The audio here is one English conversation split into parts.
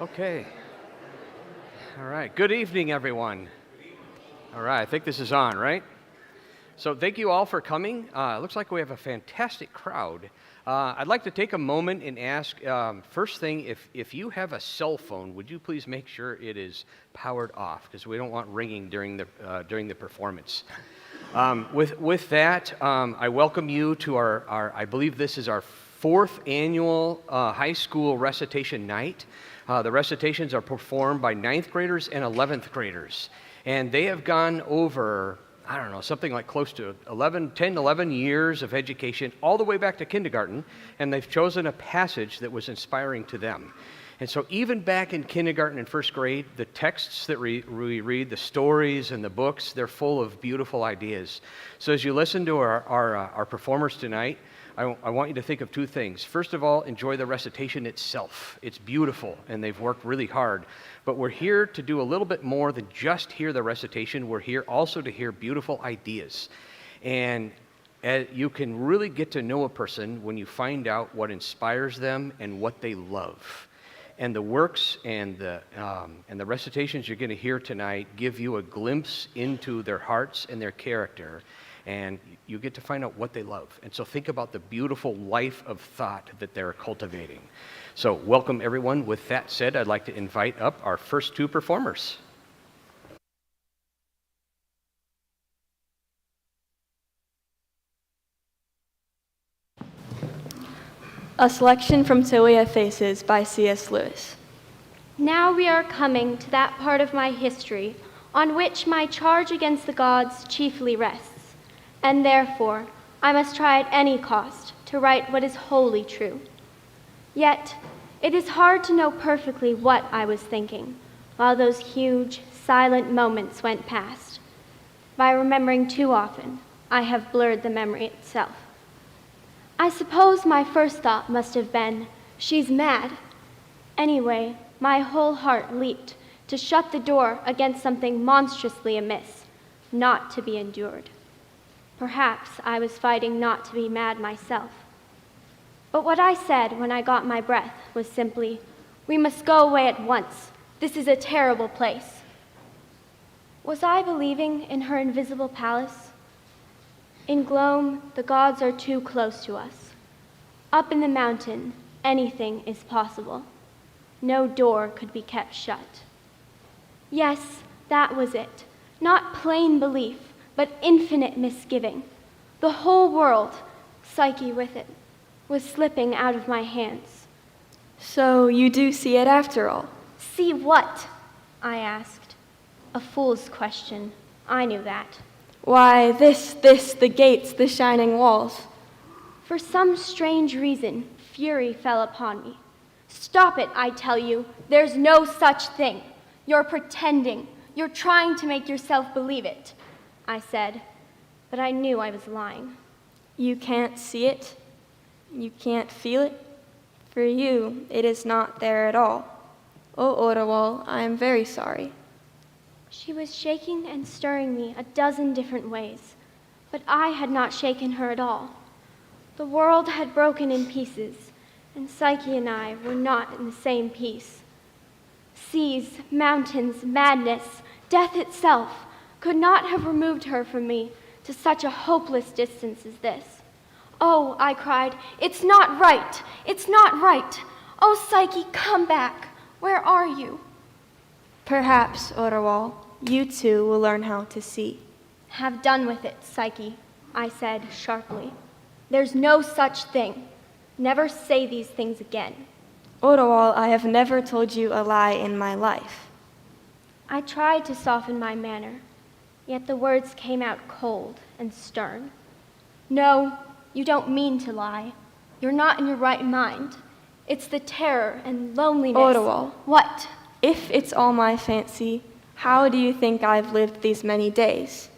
Okay. All right. Good evening, everyone. All right. I think this is on, right? So thank you all for coming. It looks like we have a fantastic crowd. I'd like to take a moment and ask, first thing, if you have a cell phone, would you please make sure it is powered off, because we don't want ringing during the performance. With that, I welcome you to our I believe this is our fourth annual high school recitation night. The recitations are performed by 9th graders and 11th graders. And they have gone over, I don't know, something like close to 11 years of education, all the way back to kindergarten, and they've chosen a passage that was inspiring to them. And so even back in kindergarten and first grade, the texts that we read, the stories and the books, they're full of beautiful ideas. So as you listen to our performers tonight, I want you to think of two things. First of all, enjoy the recitation itself. It's beautiful, and they've worked really hard. But we're here to do a little bit more than just hear the recitation. We're here also to hear beautiful ideas. And you can really get to know a person when you find out what inspires them and what they love. And the works and the recitations you're going to hear tonight give you a glimpse into their hearts and their character. And you get to find out what they love. And so think about the beautiful life of thought that they're cultivating. So welcome, everyone. With that said, I'd like to invite up our first two performers. A selection from So We Have Faces by C.S. Lewis. Now we are coming to that part of my history on which my charge against the gods chiefly rests. And therefore, I must try at any cost to write what is wholly true. Yet, it is hard to know perfectly what I was thinking while those huge, silent moments went past. By remembering too often, I have blurred the memory itself. I suppose my first thought must have been, she's mad. Anyway, my whole heart leaped to shut the door against something monstrously amiss, not to be endured. Perhaps I was fighting not to be mad myself. But what I said when I got my breath was simply, "We must go away at once. This is a terrible place." Was I believing in her invisible palace? In Glome, the gods are too close to us. Up in the mountain, anything is possible. No door could be kept shut. Yes, that was it. Not plain belief, but infinite misgiving. The whole world, Psyche with it, was slipping out of my hands. So you do see it after all? See what? I asked. A fool's question. I knew that. Why, the gates, the shining walls. For some strange reason, fury fell upon me. Stop it, I tell you. There's no such thing. You're pretending. You're trying to make yourself believe it, I said, but I knew I was lying. You can't see it? You can't feel it? For you, it is not there at all. Oh, Ottawal, I am very sorry. She was shaking and stirring me a dozen different ways, but I had not shaken her at all. The world had broken in pieces, and Psyche and I were not in the same piece. Seas, mountains, madness, death itself could not have removed her from me to such a hopeless distance as this. "Oh," I cried, "it's not right! It's not right! Oh, Psyche, come back! Where are you?" Perhaps, Ottawal, you too will learn how to see. "Have done with it, Psyche," I said sharply. "There's no such thing. Never say these things again." Ottawal, I have never told you a lie in my life. I tried to soften my manner, yet the words came out cold and stern. "No, you don't mean to lie. You're not in your right mind. It's the terror and loneliness." Ottawal. What? If it's all my fancy, how do you think I've lived these many days?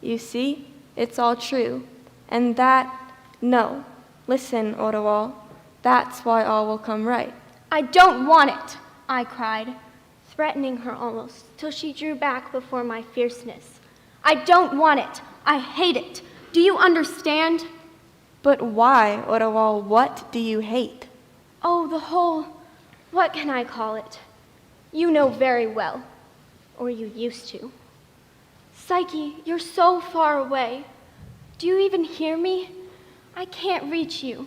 You see, it's all true. And no. Listen, Ottawal, that's why all will come right. "I don't want it," I cried, threatening her almost, till she drew back before my fierceness. "I don't want it. I hate it. Do you understand?" But why, Ottawal, what do you hate? Oh, the whole, what can I call it? You know very well, or you used to. Psyche, you're so far away. Do you even hear me? I can't reach you.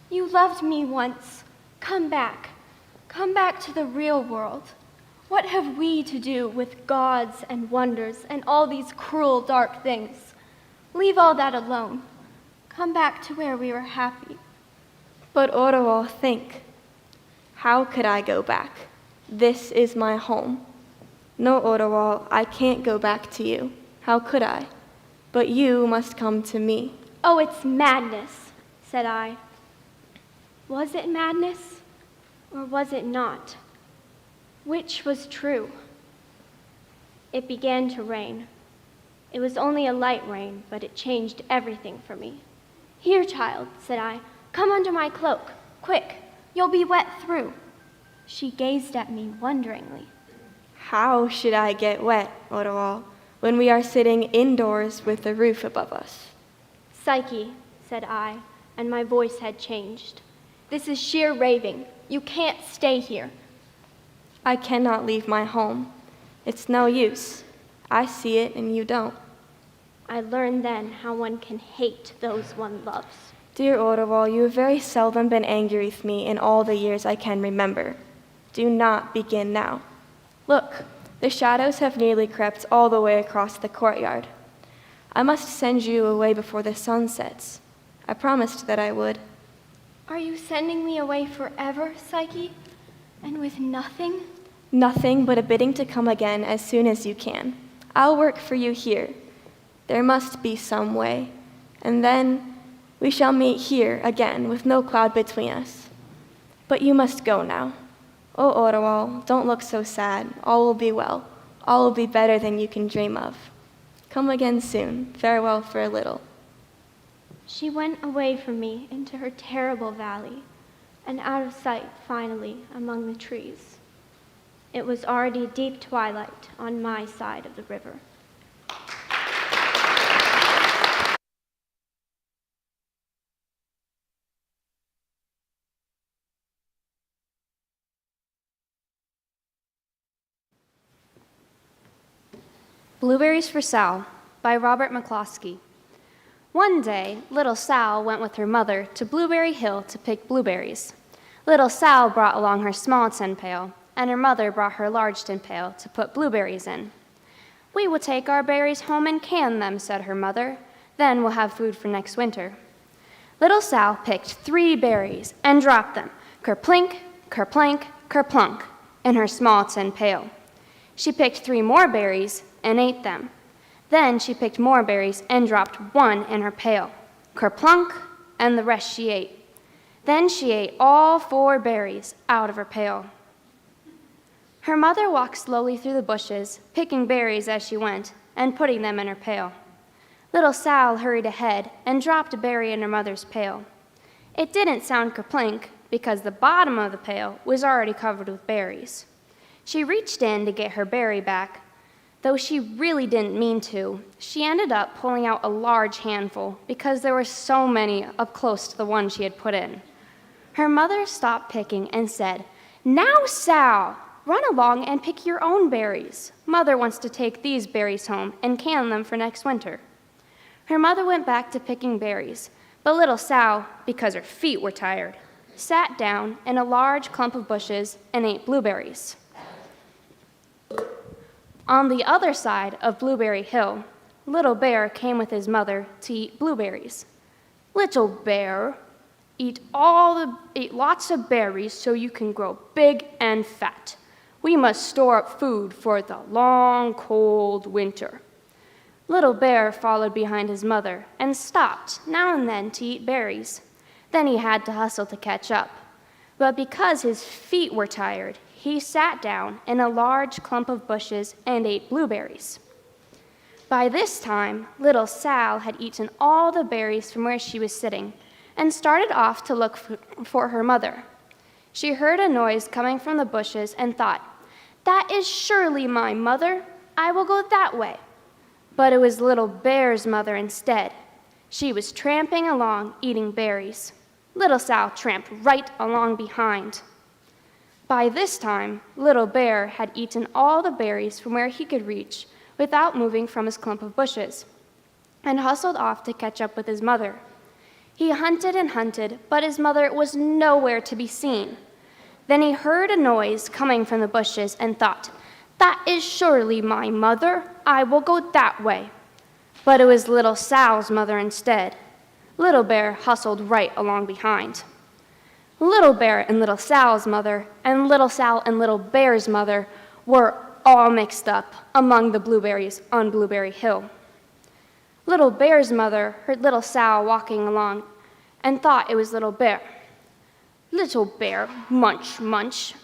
You loved me once. Come back. Come back to the real world. What have we to do with gods and wonders and all these cruel, dark things? Leave all that alone. Come back to where we were happy. But Orual, think. How could I go back? This is my home. No, Orual, I can't go back to you. How could I? But you must come to me. Oh, it's madness, said I. Was it madness, or was it not? Which was true? It began to rain. It was only a light rain, but it changed everything for me. Here, child, said I, come under my cloak. Quick, you'll be wet through. She gazed at me wonderingly. How should I get wet, Orual, when we are sitting indoors with the roof above us? Psyche, said I, and my voice had changed. This is sheer raving. You can't stay here. I cannot leave my home. It's no use. I see it and you don't. I learned then how one can hate those one loves. Dear Orual, you have very seldom been angry with me in all the years I can remember. Do not begin now. Look, the shadows have nearly crept all the way across the courtyard. I must send you away before the sun sets. I promised that I would. Are you sending me away forever, Psyche? And with nothing? Nothing but a bidding to come again as soon as you can. I'll work for you here. There must be some way. And then we shall meet here again with no cloud between us. But you must go now. Oh, Orual, don't look so sad. All will be well. All will be better than you can dream of. Come again soon. Farewell for a little. She went away from me into her terrible valley, and out of sight finally among the trees. It was already deep twilight on my side of the river. Blueberries for Sal by Robert McCloskey. One day, little Sal went with her mother to Blueberry Hill to pick blueberries. Little Sal brought along her small tin pail, and her mother brought her large tin pail to put blueberries in. "We will take our berries home and can them," said her mother. "Then we'll have food for next winter." Little Sal picked 3 berries and dropped them, kerplink, kerplank, kerplunk, in her small tin pail. She picked 3 more berries and ate them. Then she picked more berries and dropped 1 in her pail, kerplunk, and the rest she ate. Then she ate all 4 berries out of her pail. Her mother walked slowly through the bushes, picking berries as she went and putting them in her pail. Little Sal hurried ahead and dropped a berry in her mother's pail. It didn't sound kerplink because the bottom of the pail was already covered with berries. She reached in to get her berry back. Though she really didn't mean to, she ended up pulling out a large handful because there were so many up close to the one she had put in. Her mother stopped picking and said, "Now, Sal, run along and pick your own berries. Mother wants to take these berries home and can them for next winter." Her mother went back to picking berries, but little Sal, because her feet were tired, sat down in a large clump of bushes and ate blueberries. On the other side of Blueberry Hill, Little Bear came with his mother to eat blueberries. "Little Bear, eat lots of berries so you can grow big and fat. We must store up food for the long, cold winter." Little Bear followed behind his mother and stopped now and then to eat berries. Then he had to hustle to catch up. But because his feet were tired, he sat down in a large clump of bushes and ate blueberries. By this time, little Sal had eaten all the berries from where she was sitting and started off to look for her mother. She heard a noise coming from the bushes and thought, "That is surely my mother. I will go that way." But it was Little Bear's mother instead. She was tramping along, eating berries. Little Sal tramped right along behind. By this time, Little Bear had eaten all the berries from where he could reach without moving from his clump of bushes, and hustled off to catch up with his mother. He hunted and hunted, but his mother was nowhere to be seen. Then he heard a noise coming from the bushes and thought, "That is surely my mother. I will go that way." But it was Little Sal's mother instead. Little Bear hustled right along behind. Little Bear and Little Sal's mother, and Little Sal and Little Bear's mother were all mixed up among the blueberries on Blueberry Hill. Little Bear's mother heard Little Sal walking along and thought it was Little Bear. "Little Bear, munch, munch.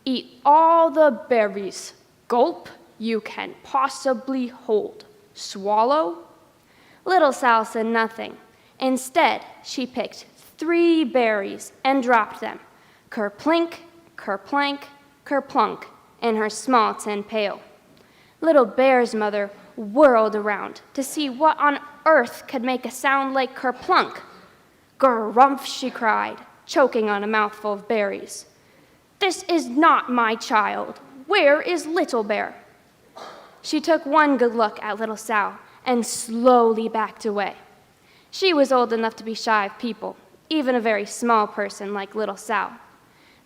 Eat all the berries. Gulp you can possibly hold. Swallow." Little Sal said nothing. Instead, she picked 3 berries and dropped them, kerplink, kerplank, kerplunk, in her small tin pail. Little Bear's mother whirled around to see what on earth could make a sound like kerplunk. "Grumph," she cried, choking on a mouthful of berries. "This is not my child. Where is Little Bear?" She took one good look at Little Sal and slowly backed away. She was old enough to be shy of people, even a very small person like Little Sal.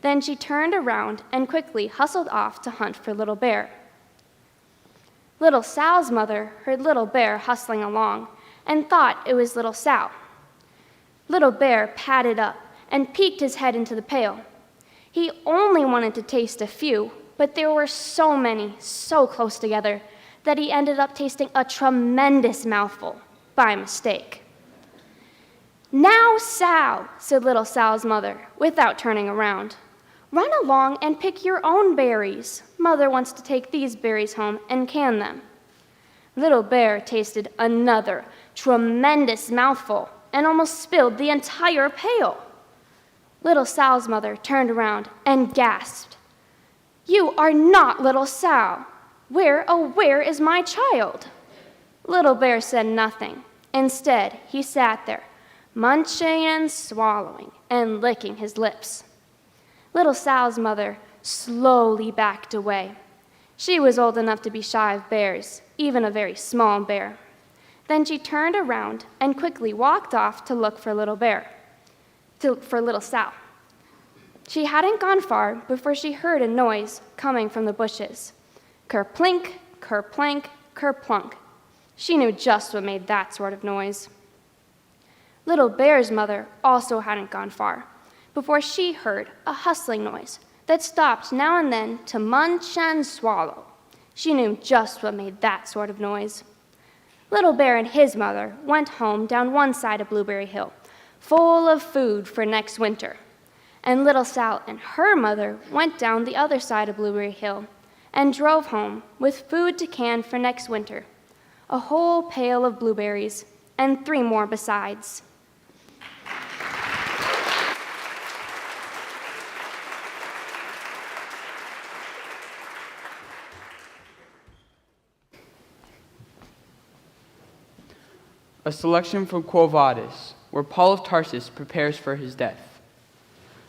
Then she turned around and quickly hustled off to hunt for Little Bear. Little Sal's mother heard Little Bear hustling along and thought it was Little Sal. Little Bear padded up and peeked his head into the pail. He only wanted to taste a few, but there were so many, so close together, that he ended up tasting a tremendous mouthful by mistake. "Now, Sal," said Little Sal's mother, without turning around. "Run along and pick your own berries. Mother wants to take these berries home and can them." Little Bear tasted another tremendous mouthful and almost spilled the entire pail. Little Sal's mother turned around and gasped, "You are not Little Sal. Where, oh, where is my child?" Little Bear said nothing. Instead, he sat there, munching and swallowing and licking his lips. Little Sal's mother slowly backed away. She was old enough to be shy of bears, even a very small bear. Then she turned around and quickly walked off to look for Little Sal. She hadn't gone far before she heard a noise coming from the bushes. Kerplink, kerplank, kerplunk. She knew just what made that sort of noise. Little Bear's mother also hadn't gone far before she heard a hustling noise that stopped now and then to munch and swallow. She knew just what made that sort of noise. Little Bear and his mother went home down one side of Blueberry Hill, full of food for next winter. And Little Sal and her mother went down the other side of Blueberry Hill and drove home with food to can for next winter, a whole pail of blueberries and 3 more besides. A selection from Quo Vadis, where Paul of Tarsus prepares for his death.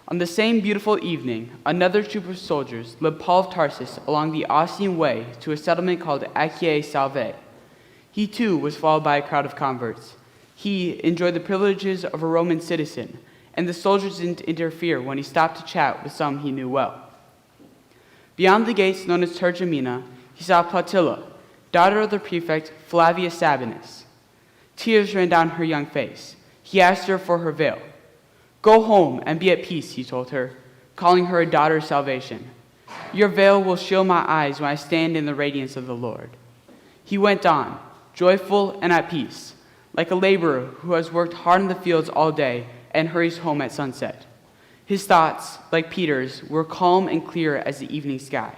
On the same beautiful evening, another troop of soldiers led Paul of Tarsus along the Ossian Way to a settlement called Achaea Salvae. He too was followed by a crowd of converts. He enjoyed the privileges of a Roman citizen, and the soldiers didn't interfere when he stopped to chat with some he knew well. Beyond the gates known as Tergemina, he saw Plautilla, daughter of the prefect Flavius Sabinus. Tears ran down her young face. He asked her for her veil. "Go home and be at peace," he told her, calling her a daughter of salvation. "Your veil will shield my eyes when I stand in the radiance of the Lord." He went on, joyful and at peace, like a laborer who has worked hard in the fields all day and hurries home at sunset. His thoughts, like Peter's, were calm and clear as the evening sky.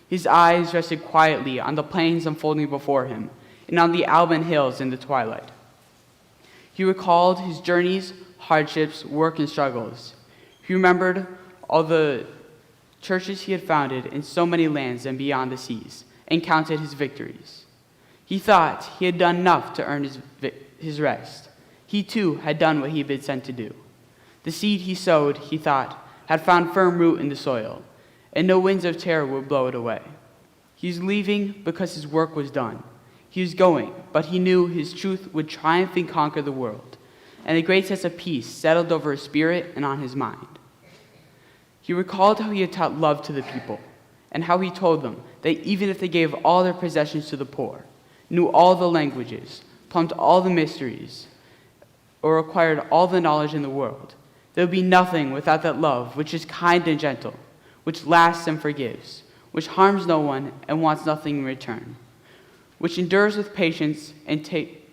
His eyes rested quietly on the plains unfolding before him and on the Alban hills in the twilight. He recalled his journeys, hardships, work, and struggles. He remembered all the churches he had founded in so many lands and beyond the seas, and counted his victories. He thought he had done enough to earn his rest. He too had done what he had been sent to do. The seed he sowed, he thought, had found firm root in the soil, and no winds of terror would blow it away. He was leaving because his work was done. He was going, but he knew his truth would triumph and conquer the world, and a great sense of peace settled over his spirit and on his mind. He recalled how he had taught love to the people, and how he told them that even if they gave all their possessions to the poor, knew all the languages, plumbed all the mysteries, or acquired all the knowledge in the world, there would be nothing without that love which is kind and gentle, which lasts and forgives, which harms no one and wants nothing in return, which endures with patience and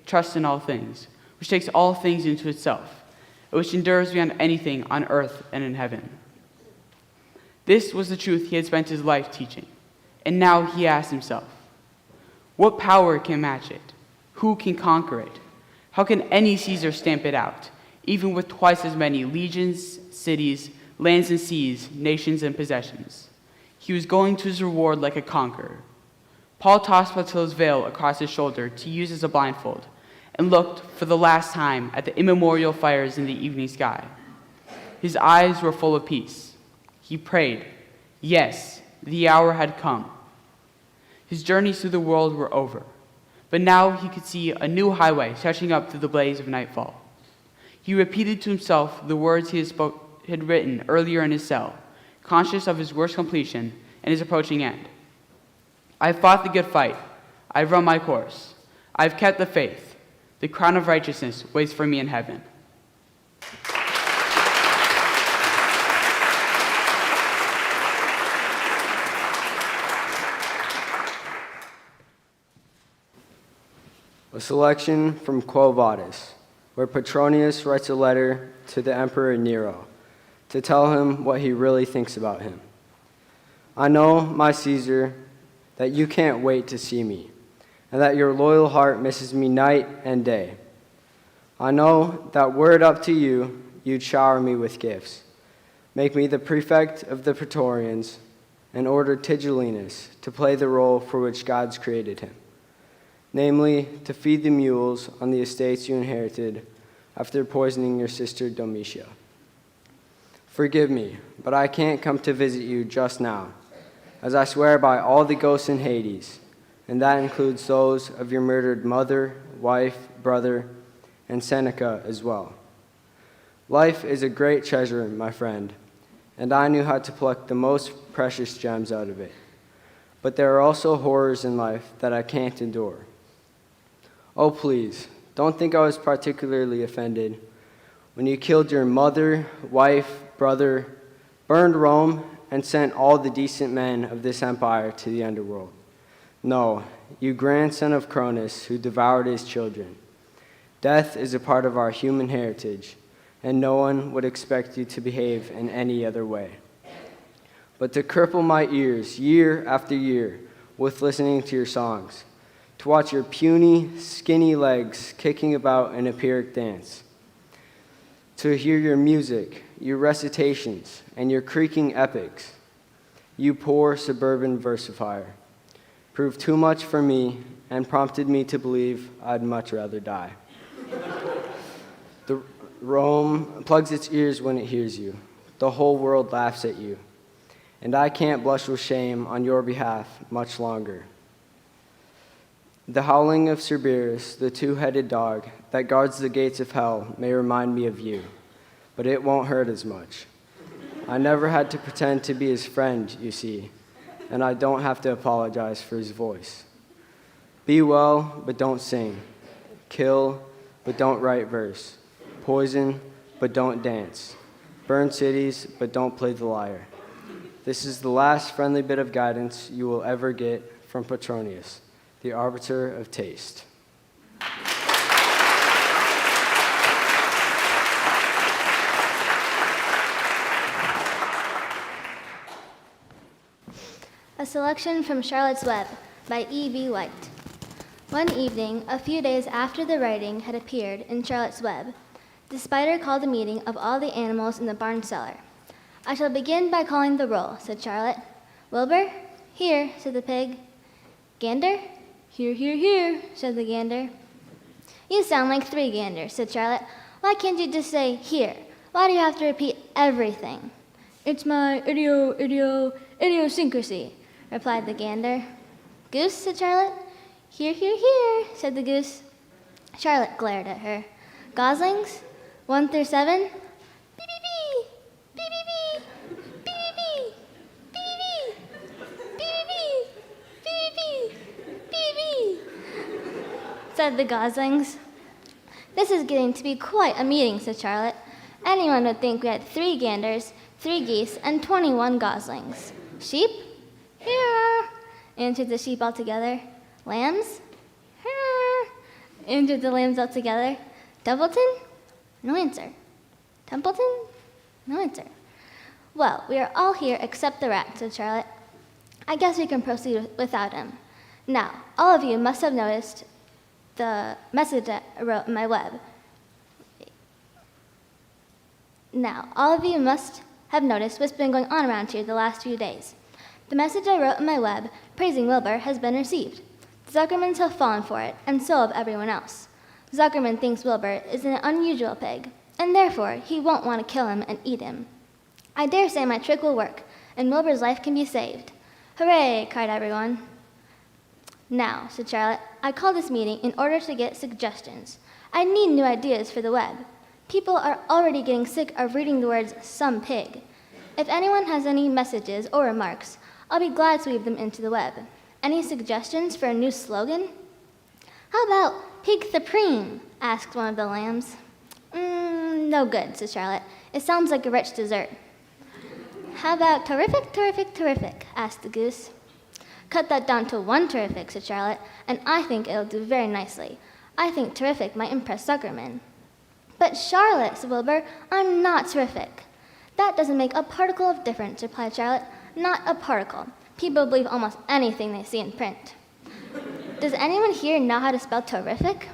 trusts in all things, which takes all things into itself, and which endures beyond anything on earth and in heaven. This was the truth he had spent his life teaching, and now he asked himself, what power can match it? Who can conquer it? How can any Caesar stamp it out, even with twice as many legions, cities, lands and seas, nations and possessions? He was going to his reward like a conqueror. Paul tossed Plautilla's veil across his shoulder to use as a blindfold, and looked for the last time at the immemorial fires in the evening sky. His eyes were full of peace. He prayed, yes, the hour had come. His journeys through the world were over, but now he could see a new highway stretching up through the blaze of nightfall. He repeated to himself the words he had written earlier in his cell, conscious of his work's completion and his approaching end. I have fought the good fight. I have run my course. I have kept the faith. The crown of righteousness waits for me in heaven. A selection from Quo Vadis, where Petronius writes a letter to the Emperor Nero to tell him what he really thinks about him. I know, my Caesar, that you can't wait to see me, and that your loyal heart misses me night and day. I know that were it up to you, you'd shower me with gifts, make me the prefect of the Praetorians, and order Tigellinus to play the role for which God's created him, namely, to feed the mules on the estates you inherited after poisoning your sister Domitia. Forgive me, but I can't come to visit you just now, as I swear by all the ghosts in Hades, and that includes those of your murdered mother, wife, brother, and Seneca as well. Life is a great treasure, my friend, and I knew how to pluck the most precious gems out of it. But there are also horrors in life that I can't endure. Oh, please, don't think I was particularly offended when you killed your mother, wife, brother, burned Rome, and sent all the decent men of this empire to the underworld. No, you grandson of Cronus who devoured his children. Death is a part of our human heritage, and no one would expect you to behave in any other way. But to cripple my ears year after year with listening to your songs, to watch your puny, skinny legs kicking about in a Pyrrhic dance, to hear your music, your recitations, and your creaking epics, you poor suburban versifier, proved too much for me and prompted me to believe I'd much rather die. The Rome plugs its ears when it hears you. The whole world laughs at you. And I can't blush with shame on your behalf much longer. The howling of Cerberus, the two-headed dog that guards the gates of hell, may remind me of you, but it won't hurt as much. I never had to pretend to be his friend, you see, and I don't have to apologize for his voice. Be well, but don't sing. Kill, but don't write verse. Poison, but don't dance. Burn cities, but don't play the lyre. This is the last friendly bit of guidance you will ever get from Petronius, the arbiter of taste. A selection from Charlotte's Web by E.B. White. One evening, a few days after the writing had appeared in Charlotte's Web, the spider called a meeting of all the animals in the barn cellar. I shall begin by calling the roll, said Charlotte. Wilbur? Here, said the pig. Gander? Here, here, here, said the gander. You sound like three ganders, said Charlotte. Why can't you just say here? Why do you have to repeat everything? It's my idiosyncrasy, replied the gander. Goose, said Charlotte. Here, here, here, said the goose. Charlotte glared at her. Goslings? 1 through 7? Bee, bee, bee, bee, bee, bee, bee, bee, bee, bee, bee, bee, bee, said the goslings. This is getting to be quite a meeting, said Charlotte. Anyone would think we had 3 ganders, 3 geese, and 21 goslings. Sheep? Here, answered the sheep all together. Lambs? Here, answered the lambs all together. Templeton? No answer. Templeton? No answer. Well, we are all here except the rat, said Charlotte. I guess we can proceed without him. Now, all of you must have noticed the message that I wrote in my web. Now, all of you must have noticed what's been going on around here the last few days. The message I wrote in my web, praising Wilbur, has been received. The Zuckermans have fallen for it, and so have everyone else. Zuckerman thinks Wilbur is an unusual pig, and therefore he won't want to kill him and eat him. I dare say my trick will work, and Wilbur's life can be saved. Hooray, cried everyone. Now, said Charlotte, I called this meeting in order to get suggestions. I need new ideas for the web. People are already getting sick of reading the words some pig. If anyone has any messages or remarks, I'll be glad to weave them into the web. Any suggestions for a new slogan? How about Pig Supreme? Asked one of the lambs. No good, said Charlotte. It sounds like a rich dessert. How about Terrific, Terrific, Terrific? Asked the goose. Cut that down to 1 terrific, said Charlotte, and I think it'll do very nicely. I think terrific might impress Zuckerman. But Charlotte, said Wilbur, I'm not terrific. That doesn't make a particle of difference, replied Charlotte. Not a particle. People believe almost anything they see in print. Does anyone here know how to spell terrific?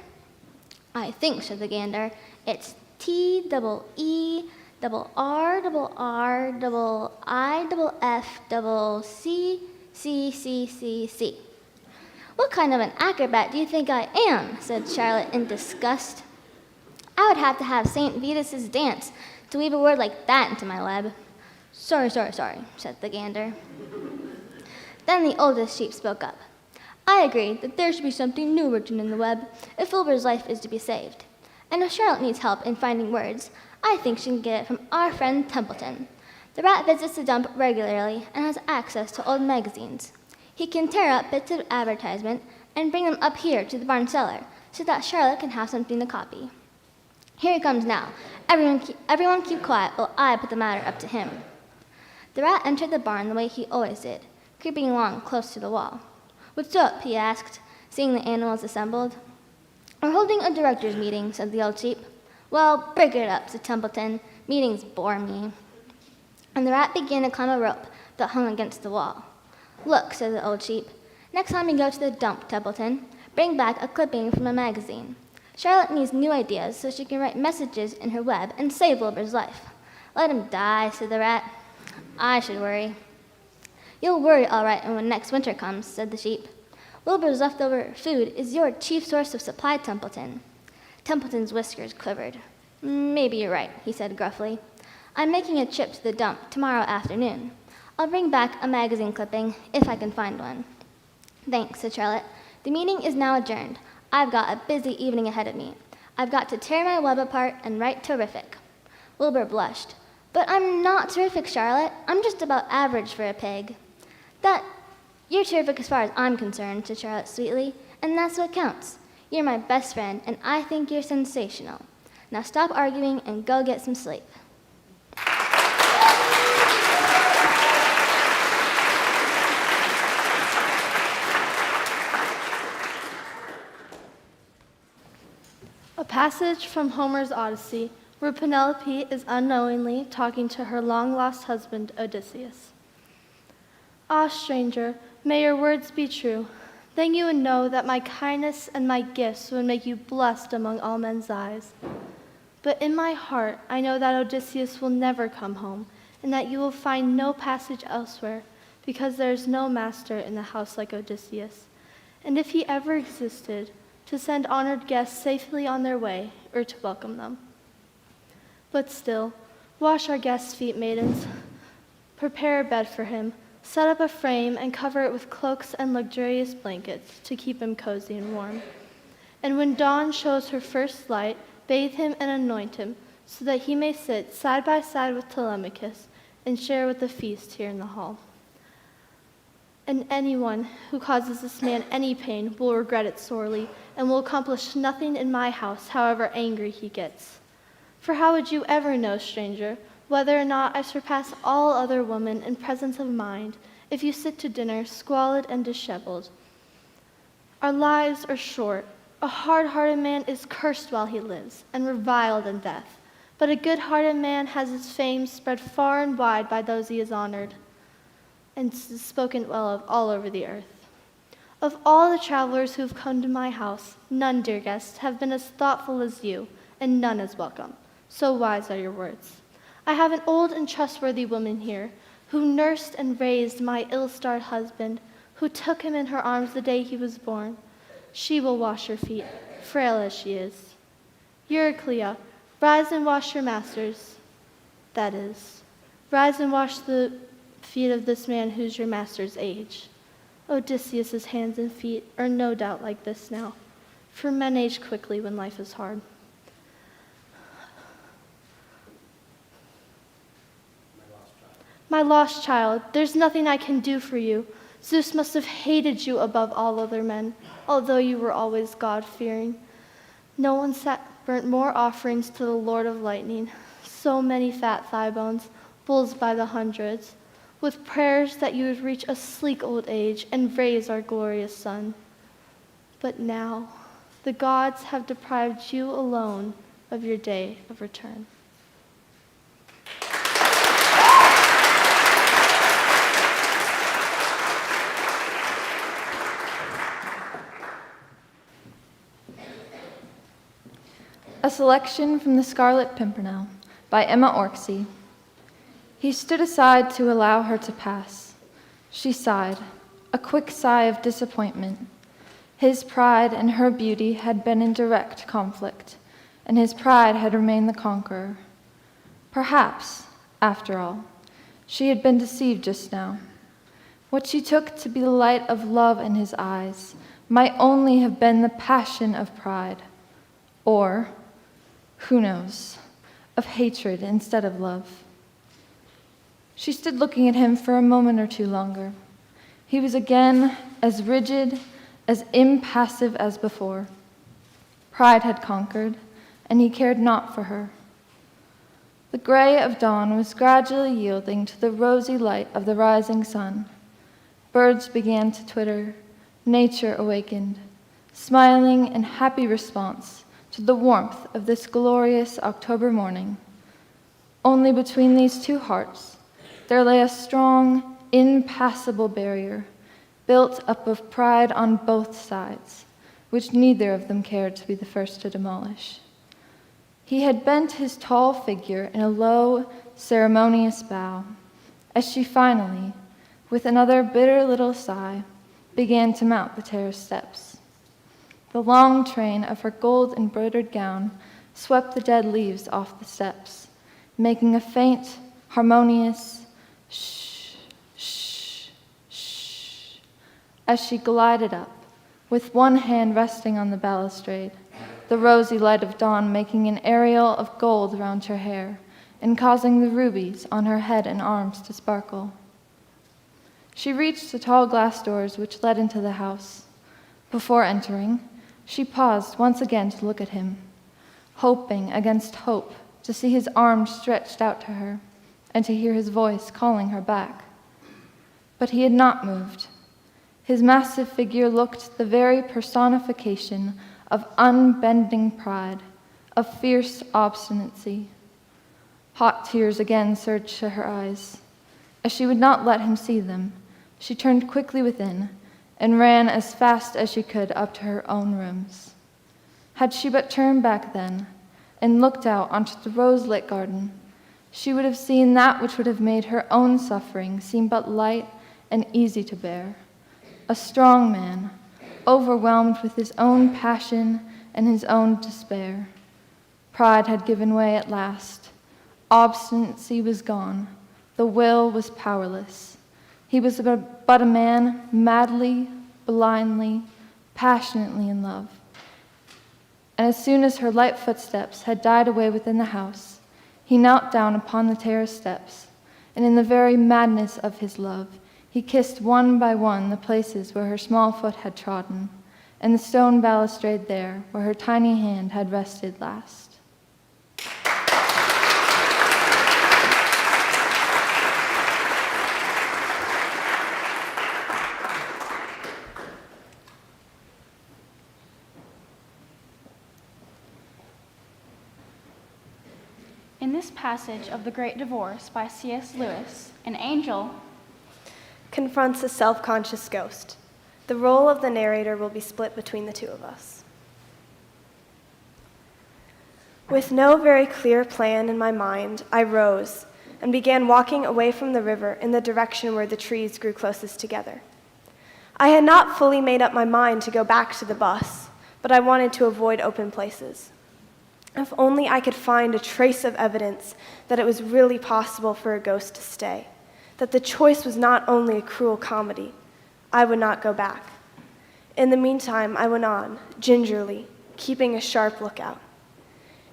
I think, said the gander, it's T-double-E-double-R-double-I-double-F-double-C-C-C-C. What kind of an acrobat do you think I am? Said Charlotte in disgust. I would have to have St. Vitus's dance to weave a word like that into my web. Sorry, said the gander. Then the oldest sheep spoke up. I agree that there should be something new written in the web if Wilbur's life is to be saved. And if Charlotte needs help in finding words, I think she can get it from our friend Templeton. The rat visits the dump regularly and has access to old magazines. He can tear up bits of advertisement and bring them up here to the barn cellar so that Charlotte can have something to copy. Here he comes now. Everyone keep quiet while I put the matter up to him. The rat entered the barn the way he always did, creeping along close to the wall. What's up? He asked, seeing the animals assembled. We're holding a directors' meeting, said the old sheep. Well, break it up, said Templeton. Meetings bore me. And the rat began to climb a rope that hung against the wall. Look, said the old sheep. Next time you go to the dump, Templeton, bring back a clipping from a magazine. Charlotte needs new ideas so she can write messages in her web and save Wilbur's life. Let him die, said the rat. I should worry. You'll worry all right when next winter comes, said the sheep. Wilbur's leftover food is your chief source of supply, Templeton. Templeton's whiskers quivered. Maybe you're right, he said gruffly. I'm making a trip to the dump tomorrow afternoon. I'll bring back a magazine clipping if I can find one. Thanks, said Charlotte. The meeting is now adjourned. I've got a busy evening ahead of me. I've got to tear my web apart and write terrific. Wilbur blushed. But I'm not terrific, Charlotte. I'm just about average for a pig. You're terrific as far as I'm concerned, said Charlotte sweetly, and that's what counts. You're my best friend, and I think you're sensational. Now stop arguing and go get some sleep. A passage from Homer's Odyssey, where Penelope is unknowingly talking to her long-lost husband, Odysseus. Ah, stranger, may your words be true. Then you would know that my kindness and my gifts would make you blessed among all men's eyes. But in my heart, I know that Odysseus will never come home, and that you will find no passage elsewhere, because there is no master in the house like Odysseus. And if he ever existed, to send honored guests safely on their way, or to welcome them. But still, wash our guests' feet, maidens. Prepare a bed for him, set up a frame, and cover it with cloaks and luxurious blankets to keep him cozy and warm. And when dawn shows her first light, bathe him and anoint him, so that he may sit side by side with Telemachus and share with the feast here in the hall. And anyone who causes this man any pain will regret it sorely, and will accomplish nothing in my house, however angry he gets. For how would you ever know, stranger, whether or not I surpass all other women in presence of mind, if you sit to dinner squalid and disheveled? Our lives are short. A hard-hearted man is cursed while he lives, and reviled in death. But a good-hearted man has his fame spread far and wide by those he has honored, and is spoken well of all over the earth. Of all the travelers who have come to my house, none, dear guests, have been as thoughtful as you, and none as welcome. So wise are your words. I have an old and trustworthy woman here, who nursed and raised my ill-starred husband, who took him in her arms the day he was born. She will wash your feet, frail as she is. Euryclea, rise and wash your masters. That is, rise and wash the feet of this man who's your master's age. Odysseus's hands and feet are no doubt like this now, for men age quickly when life is hard. My lost child, there's nothing I can do for you. Zeus must have hated you above all other men, although you were always God-fearing. No one burnt more offerings to the Lord of Lightning, so many fat thigh bones, bulls by the hundreds, with prayers that you would reach a sleek old age and raise our glorious son. But now, the gods have deprived you alone of your day of return. A selection from The Scarlet Pimpernel by Emma Orczy. He stood aside to allow her to pass. She sighed, a quick sigh of disappointment. His pride and her beauty had been in direct conflict, and his pride had remained the conqueror. Perhaps, after all, she had been deceived just now. What she took to be the light of love in his eyes might only have been the passion of pride, or, who knows, of hatred instead of love. She stood looking at him for a moment or two longer. He was again as rigid, as impassive as before. Pride had conquered, and he cared not for her. The gray of dawn was gradually yielding to the rosy light of the rising sun. Birds began to twitter. Nature awakened, smiling in happy response to the warmth of this glorious October morning. Only between these two hearts there lay a strong, impassable barrier, built up of pride on both sides, which neither of them cared to be the first to demolish. He had bent his tall figure in a low, ceremonious bow, as she finally, with another bitter little sigh, began to mount the terrace steps. The long train of her gold-embroidered gown swept the dead leaves off the steps, making a faint, harmonious shh, shh, shh, as she glided up, with one hand resting on the balustrade, the rosy light of dawn making an aureole of gold round her hair and causing the rubies on her head and arms to sparkle. She reached the tall glass doors which led into the house. Before entering, she paused once again to look at him, hoping against hope to see his arms stretched out to her and to hear his voice calling her back. But he had not moved. His massive figure looked the very personification of unbending pride, of fierce obstinacy. Hot tears again surged to her eyes. As she would not let him see them, she turned quickly within and ran as fast as she could up to her own rooms. Had she but turned back then and looked out onto the rose-lit garden, she would have seen that which would have made her own suffering seem but light and easy to bear. A strong man, overwhelmed with his own passion and his own despair. Pride had given way at last. Obstinacy was gone. The will was powerless. He was but a man madly, blindly, passionately in love. And as soon as her light footsteps had died away within the house, he knelt down upon the terrace steps, and in the very madness of his love, he kissed one by one the places where her small foot had trodden, and the stone balustrade there where her tiny hand had rested last. In this passage of The Great Divorce by C.S. Lewis, an angel confronts a self-conscious ghost. The role of the narrator will be split between the two of us. With no very clear plan in my mind, I rose and began walking away from the river in the direction where the trees grew closest together. I had not fully made up my mind to go back to the bus, but I wanted to avoid open places. If only I could find a trace of evidence that it was really possible for a ghost to stay, that the choice was not only a cruel comedy, I would not go back. In the meantime, I went on, gingerly, keeping a sharp lookout.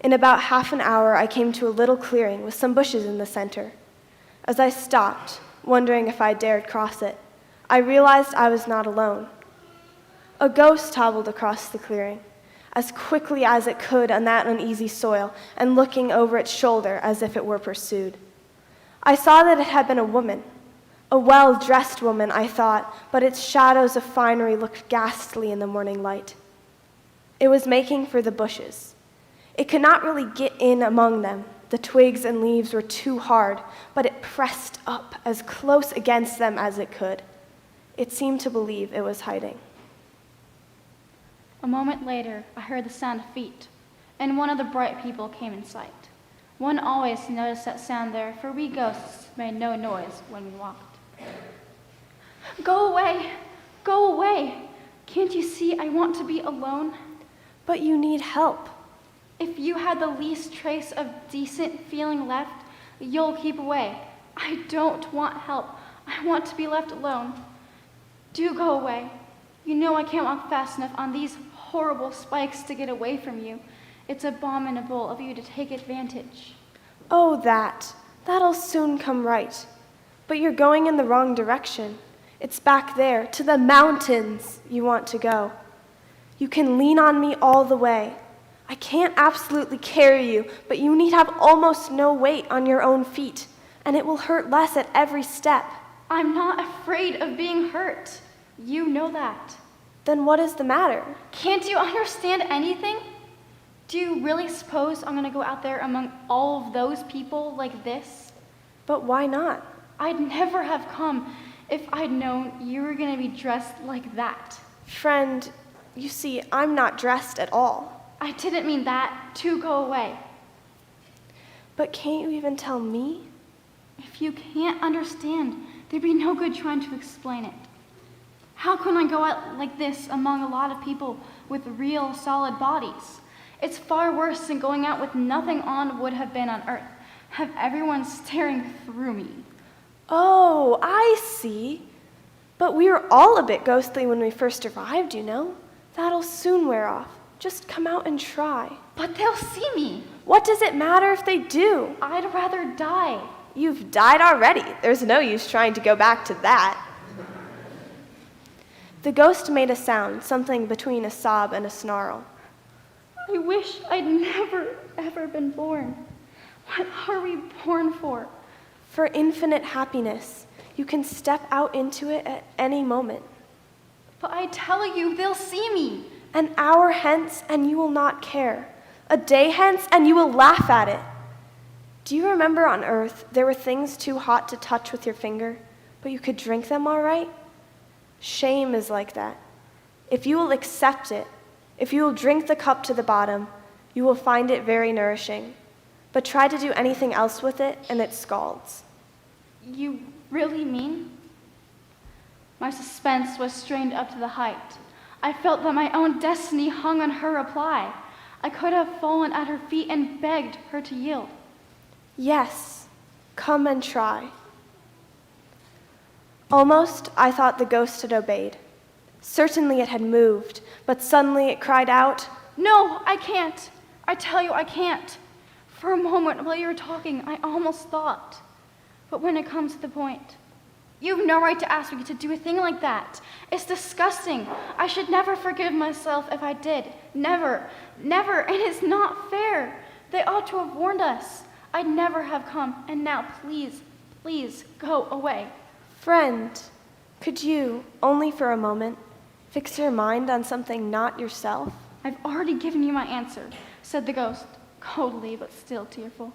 In about half an hour, I came to a little clearing with some bushes in the center. As I stopped, wondering if I dared cross it, I realized I was not alone. A ghost hobbled across the clearing, as quickly as it could on that uneasy soil, and looking over its shoulder as if it were pursued. I saw that it had been a woman, a well-dressed woman, I thought, but its shadows of finery looked ghastly in the morning light. It was making for the bushes. It could not really get in among them. The twigs and leaves were too hard, but it pressed up as close against them as it could. It seemed to believe it was hiding. A moment later, I heard the sound of feet, and one of the bright people came in sight. One always noticed that sound there, for we ghosts made no noise when we walked. Go away! Go away! Can't you see I want to be alone? But you need help. If you had the least trace of decent feeling left, you'll keep away. I don't want help. I want to be left alone. Do go away. You know I can't walk fast enough on these horrible spikes to get away from you. It's abominable of you to take advantage. Oh, that'll soon come right. But you're going in the wrong direction. It's back there, to the mountains you want to go. You can lean on me all the way. I can't absolutely carry you, but you need have almost no weight on your own feet, and it will hurt less at every step. I'm not afraid of being hurt. You know that. Then what is the matter? Can't you understand anything? Do you really suppose I'm going to go out there among all of those people like this? But why not? I'd never have come if I'd known you were going to be dressed like that. Friend, you see, I'm not dressed at all. I didn't mean that. To go away. But can't you even tell me? If you can't understand, there'd be no good trying to explain it. How can I go out like this among a lot of people with real solid bodies? It's far worse than going out with nothing on would have been on earth. Have everyone staring through me. Oh, I see. But we were all a bit ghostly when we first arrived, you know. That'll soon wear off. Just come out and try. But they'll see me. What does it matter if they do? I'd rather die. You've died already. There's no use trying to go back to that. The ghost made a sound, something between a sob and a snarl. I wish I'd never, ever been born. What are we born for? For infinite happiness. You can step out into it at any moment. But I tell you, they'll see me. An hour hence, and you will not care. A day hence, and you will laugh at it. Do you remember on earth there were things too hot to touch with your finger, but you could drink them all right? Shame is like that. If you will accept it, if you will drink the cup to the bottom, you will find it very nourishing. But try to do anything else with it, and it scalds. You really mean? My suspense was strained up to the height. I felt that my own destiny hung on her reply. I could have fallen at her feet and begged her to yield. Yes, come and try. Almost, I thought the ghost had obeyed. Certainly it had moved, but suddenly it cried out, No, I can't. I tell you, I can't. For a moment while you were talking, I almost thought. But when it comes to the point, you have no right to ask me to do a thing like that. It's disgusting. I should never forgive myself if I did. Never, never, and it's not fair. They ought to have warned us. I'd never have come, and now please, please go away. Friend, could you, only for a moment, fix your mind on something not yourself? I've already given you my answer, said the ghost, coldly but still tearful.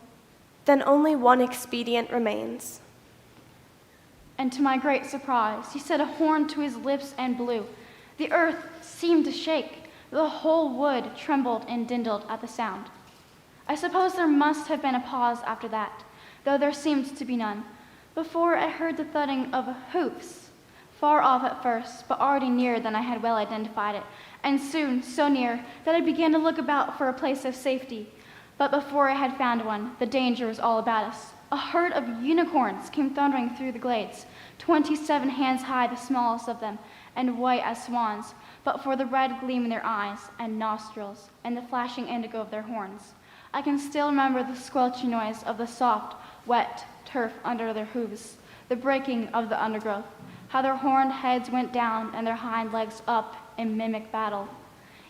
Then only one expedient remains. And to my great surprise, he set a horn to his lips and blew. The earth seemed to shake. The whole wood trembled and dindled at the sound. I suppose there must have been a pause after that, though there seemed to be none, before I heard the thudding of hoofs, far off at first, but already nearer than I had well identified it, and soon so near that I began to look about for a place of safety. But before I had found one, the danger was all about us. A herd of unicorns came thundering through the glades, 27 hands high, the smallest of them, and white as swans, but for the red gleam in their eyes and nostrils and the flashing indigo of their horns. I can still remember the squelching noise of the soft, wet turf under their hooves, the breaking of the undergrowth, how their horned heads went down and their hind legs up in mimic battle.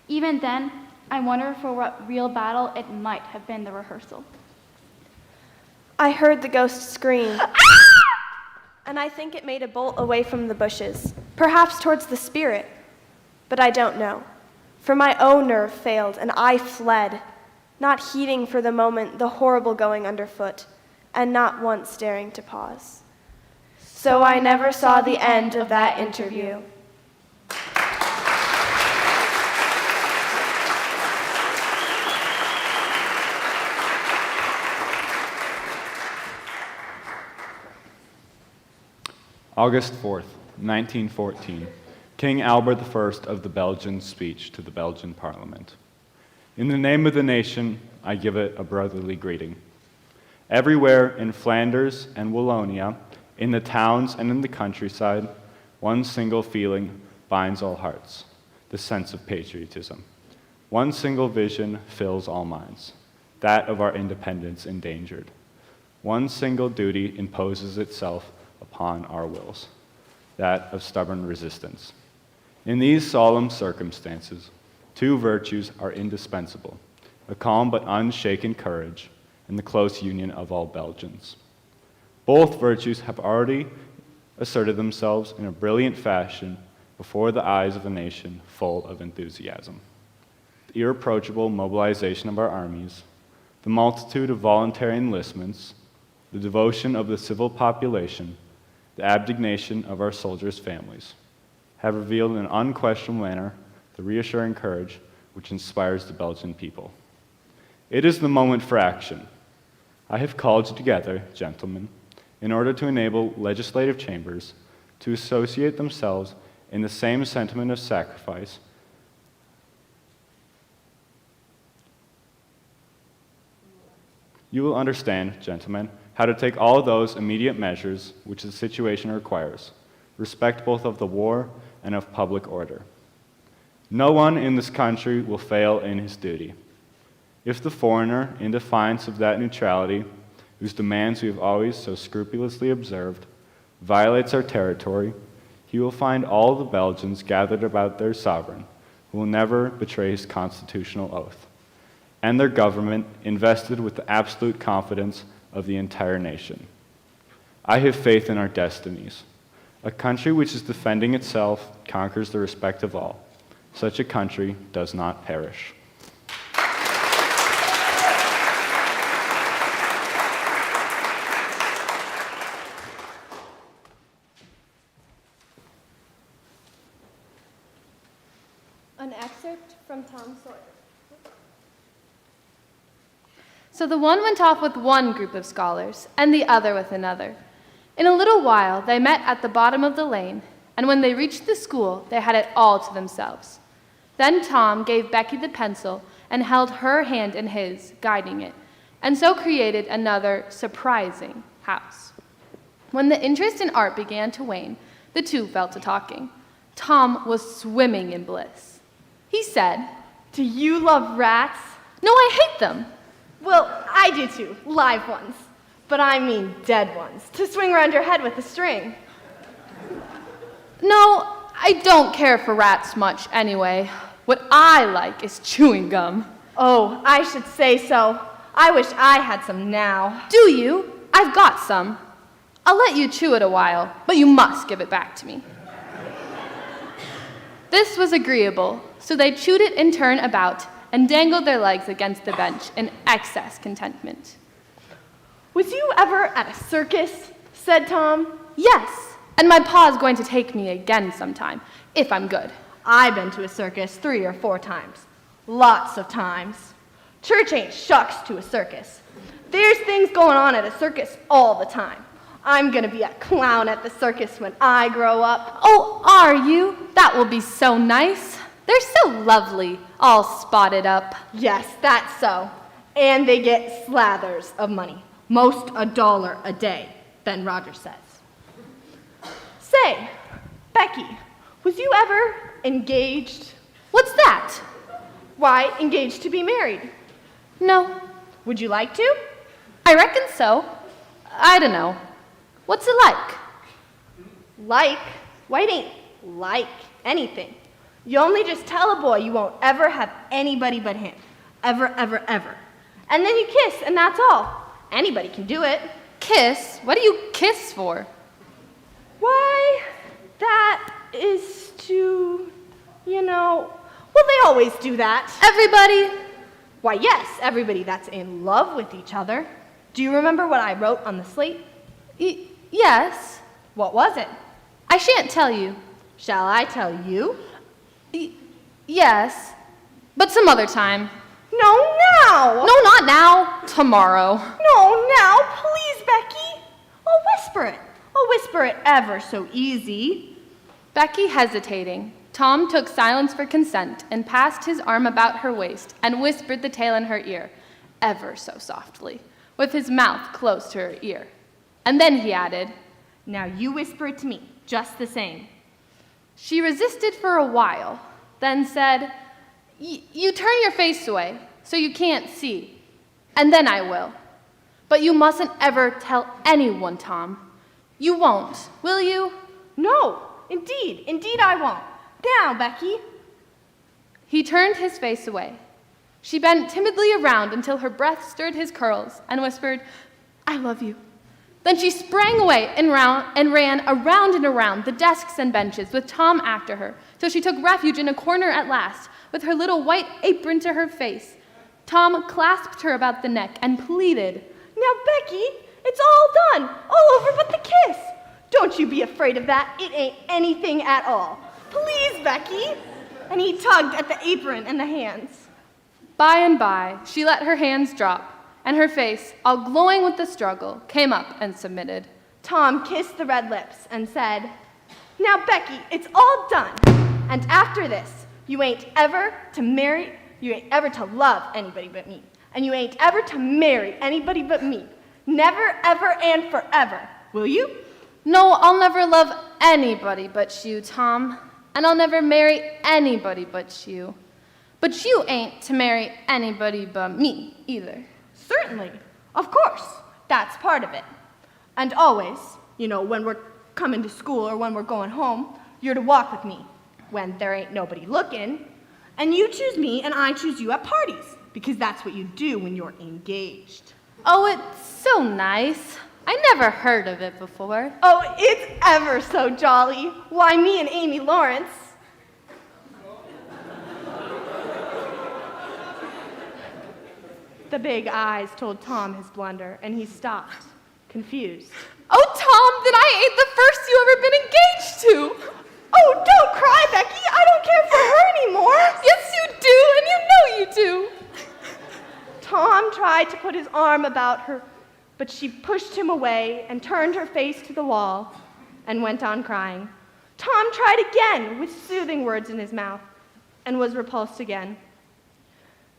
Even then, I wonder for what real battle it might have been the rehearsal. I heard the ghost scream, and I think it made a bolt away from the bushes, perhaps towards the spirit, but I don't know, for my own nerve failed, and I fled, not heeding for the moment the horrible going underfoot, and not once daring to pause. So I never saw the end of that interview. August 4th, 1914, King Albert I of the Belgians' speech to the Belgian Parliament. In the name of the nation, I give it a brotherly greeting. Everywhere in Flanders and Wallonia, in the towns and in the countryside, one single feeling binds all hearts, the sense of patriotism. One single vision fills all minds, that of our independence endangered. One single duty imposes itself upon our wills, that of stubborn resistance. In these solemn circumstances, two virtues are indispensable, a calm but unshaken courage and the close union of all Belgians. Both virtues have already asserted themselves in a brilliant fashion before the eyes of a nation full of enthusiasm. The irreproachable mobilization of our armies, the multitude of voluntary enlistments, the devotion of the civil population, the abnegation of our soldiers' families, have revealed in an unquestionable manner the reassuring courage which inspires the Belgian people. It is the moment for action. I have called you together, gentlemen, in order to enable legislative chambers to associate themselves in the same sentiment of sacrifice You will understand, gentlemen, how to take all those immediate measures which the situation requires, respect both of the war and of public order. No one in this country will fail in his duty. If the foreigner, in defiance of that neutrality, whose demands we have always so scrupulously observed, violates our territory, he will find all the Belgians gathered about their sovereign, who will never betray his constitutional oath, and their government invested with the absolute confidence of the entire nation. I have faith in our destinies. A country which is defending itself conquers the respect of all. Such a country does not perish. An excerpt from Tom Sawyer. So the one went off with one group of scholars, and the other with another. In a little while they met at the bottom of the lane, and when they reached the school, they had it all to themselves. Then Tom gave Becky the pencil and held her hand in his, guiding it, and so created another surprising house. When the interest in art began to wane, The two fell to talking. Tom was swimming in bliss. He said, "Do you love rats?" "No, I hate them." "Well, I do too, live ones. But I mean dead ones, to swing around your head with a string." "No, I don't care for rats much anyway. What I like is chewing gum." "Oh, I should say so. I wish I had some now." "Do you? I've got some. I'll let you chew it a while, but you must give it back to me." This was agreeable, so they chewed it in turn about and dangled their legs against the bench in excess contentment. "Was you ever at a circus?" said Tom. "Yes, and my pa's going to take me again sometime, if I'm good." "I've been to a circus 3 or 4 times. Lots of times. Church ain't shucks to a circus. There's things going on at a circus all the time. I'm gonna be a clown at the circus when I grow up." "Oh, are you? That will be so nice. They're so lovely, all spotted up." "Yes, that's so. And they get slathers of money. Most $1 a day, Ben Rogers says." "Say, Becky, was you ever engaged?" "What's that?" "Why, engaged to be married." "No." "Would you like to?" "I reckon so. I don't know. What's it like?" "Like? Why, it ain't like anything. You only just tell a boy you won't ever have anybody but him. Ever, ever, ever. And then you kiss, and that's all. Anybody can do it." "Kiss? What do you kiss for?" "Why, that is to, well, they always do that." "Everybody?" "Why, yes, everybody that's in love with each other. Do you remember what I wrote on the slate?" Yes." "What was it?" "I shan't tell you." "Shall I tell you?" Yes, but some other time." "No, now!" "No, not now. Tomorrow." "No, now, please, Becky. I'll whisper it. I'll whisper it ever so easy." Becky hesitating, Tom took silence for consent and passed his arm about her waist and whispered the tale in her ear, ever so softly, with his mouth close to her ear. And then he added, "Now you whisper it to me, just the same." She resisted for a while, then said, "You turn your face away so you can't see, and then I will. But you mustn't ever tell anyone, Tom. You won't, will you?" "No, indeed I won't. Now, Becky." He turned his face away. She bent timidly around until her breath stirred his curls and whispered, "I love you." Then she sprang away and ran around and around the desks and benches with Tom after her, till she took refuge in a corner at last, with her little white apron to her face. Tom clasped her about the neck and pleaded, "Now, Becky, it's all done, all over but the kiss. Don't you be afraid of that. It ain't anything at all. Please, Becky." And he tugged at the apron and the hands. By and by, she let her hands drop, and her face, all glowing with the struggle, came up and submitted. Tom kissed the red lips and said, "Now, Becky, it's all done. And after this, you ain't ever to marry, you ain't ever to love anybody but me. And you ain't ever to marry anybody but me. Never, ever, and forever. Will you?" "No, I'll never love anybody but you, Tom. And I'll never marry anybody but you. But you ain't to marry anybody but me, either." "Certainly. Of course. That's part of it. And always, when we're coming to school or when we're going home, you're to walk with me when there ain't nobody looking. And you choose me and I choose you at parties, because that's what you do when you're engaged." "Oh, it's so nice. I never heard of it before." "Oh, it's ever so jolly. Why, me and Amy Lawrence." The big eyes told Tom his blunder, and he stopped, confused. "Oh, Tom, then I ain't the first you ever been engaged to." "Oh, don't cry, Becky. I don't care for her anymore." "Yes, you do, and you know you do." Tom tried to put his arm about her, but she pushed him away and turned her face to the wall and went on crying. Tom tried again with soothing words in his mouth and was repulsed again.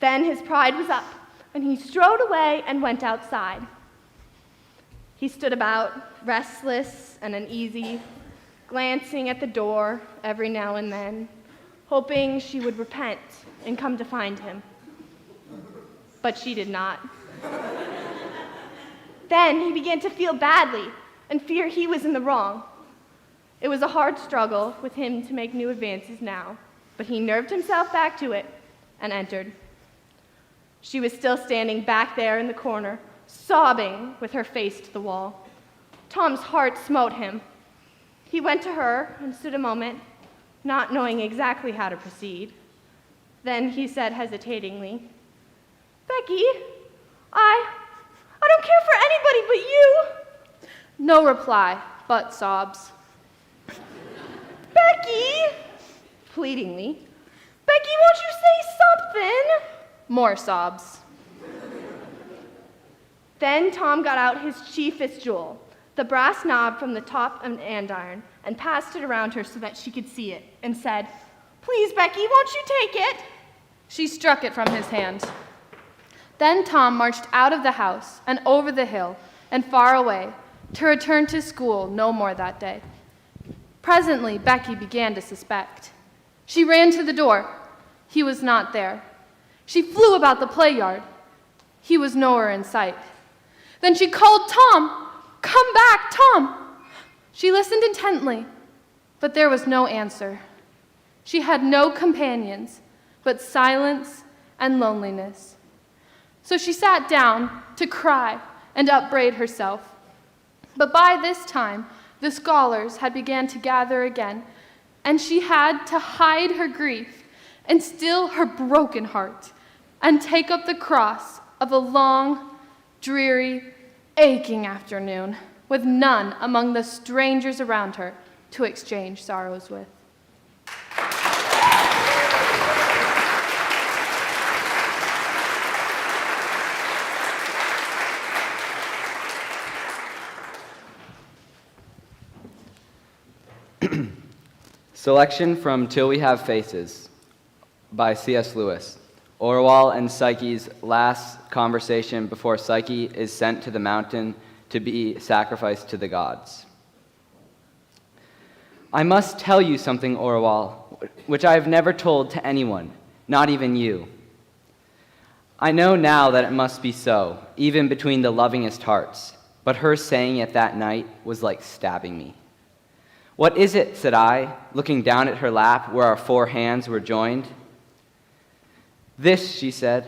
Then his pride was up, and he strode away and went outside. He stood about, restless and uneasy, glancing at the door every now and then, hoping she would repent and come to find him. But she did not. Then he began to feel badly and fear he was in the wrong. It was a hard struggle with him to make new advances now, but he nerved himself back to it and entered. She was still standing back there in the corner, sobbing with her face to the wall. Tom's heart smote him. He went to her and stood a moment, not knowing exactly how to proceed. Then he said hesitatingly, "Becky, I don't care for anybody but you." No reply, but sobs. "Becky," pleadingly, "Becky, won't you say something?" More sobs. Then Tom got out his chiefest jewel, the brass knob from the top of an andiron, and passed it around her so that she could see it, and said, "Please, Becky, won't you take it?" She struck it from his hand. Then Tom marched out of the house and over the hill and far away to return to school no more that day. Presently, Becky began to suspect. She ran to the door. He was not there. She flew about the play yard. He was nowhere in sight. Then she called, "Tom! Come back, Tom!" She listened intently, but there was no answer. She had no companions, but silence and loneliness. So she sat down to cry and upbraid herself. But by this time, the scholars had begun to gather again, and she had to hide her grief and still her broken heart and take up the cross of a long, dreary, aching afternoon with none among the strangers around her to exchange sorrows with. Selection from Till We Have Faces by C.S. Lewis. Orwell and Psyche's last conversation before Psyche is sent to the mountain to be sacrificed to the gods. I must tell you something, Orwell, which I have never told to anyone, not even you. I know now that it must be so, even between the lovingest hearts, but her saying it that night was like stabbing me. What is it, said I, looking down at her lap where our four hands were joined. This, she said,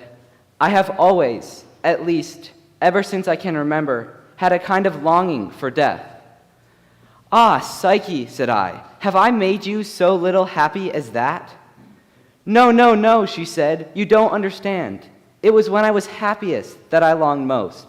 I have always, at least, ever since I can remember, had a kind of longing for death. Ah, Psyche, said I, have I made you so little happy as that? No, no, no, she said, you don't understand. It was when I was happiest that I longed most.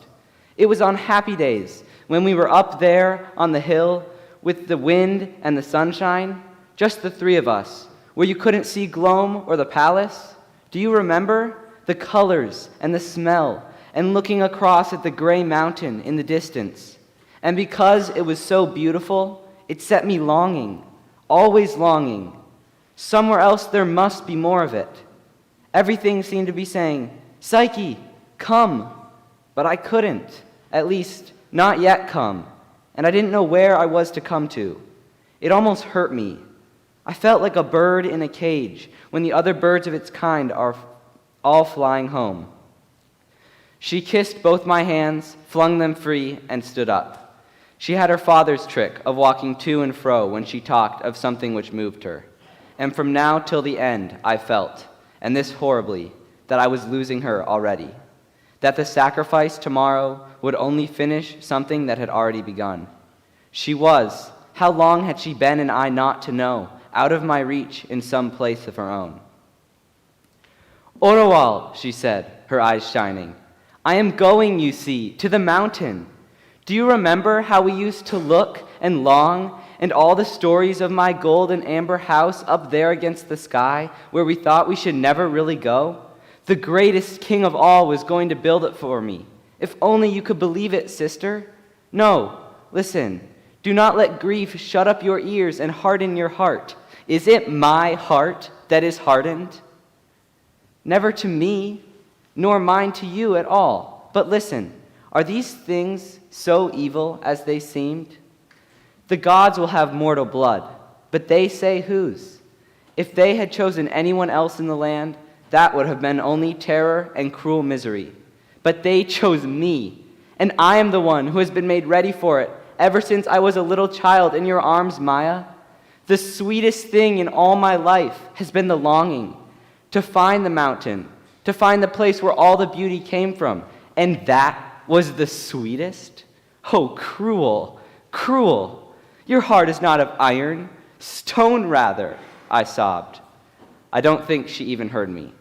It was on happy days, when we were up there on the hill, with the wind and the sunshine, just the three of us, where you couldn't see Glome or the palace. Do you remember? The colors and the smell, and looking across at the gray mountain in the distance. And because it was so beautiful, it set me longing, always longing. Somewhere else there must be more of it. Everything seemed to be saying, Psyche, come. But I couldn't, at least not yet come. And I didn't know where I was to come to. It almost hurt me. I felt like a bird in a cage when the other birds of its kind are all flying home. She kissed both my hands, flung them free, and stood up. She had her father's trick of walking to and fro when she talked of something which moved her. And from now till the end, I felt, and this horribly, that I was losing her already. That the sacrifice tomorrow would only finish something that had already begun. She was, how long had she been and I not to know, out of my reach in some place of her own? Orowal, she said, her eyes shining, I am going, you see, to the mountain. Do you remember how we used to look and long, and all the stories of my gold and amber house up there against the sky, where we thought we should never really go? The greatest king of all was going to build it for me. If only you could believe it, sister. No, listen. Do not let grief shut up your ears and harden your heart. Is it my heart that is hardened? Never to me, nor mine to you at all. But listen, are these things so evil as they seemed? The gods will have mortal blood, but they say whose? If they had chosen anyone else in the land, that would have been only terror and cruel misery. But they chose me, and I am the one who has been made ready for it ever since I was a little child in your arms, Maya. The sweetest thing in all my life has been the longing to find the mountain, to find the place where all the beauty came from. And that was the sweetest? Oh, cruel, cruel. Your heart is not of iron, stone rather, I sobbed. I don't think she even heard me.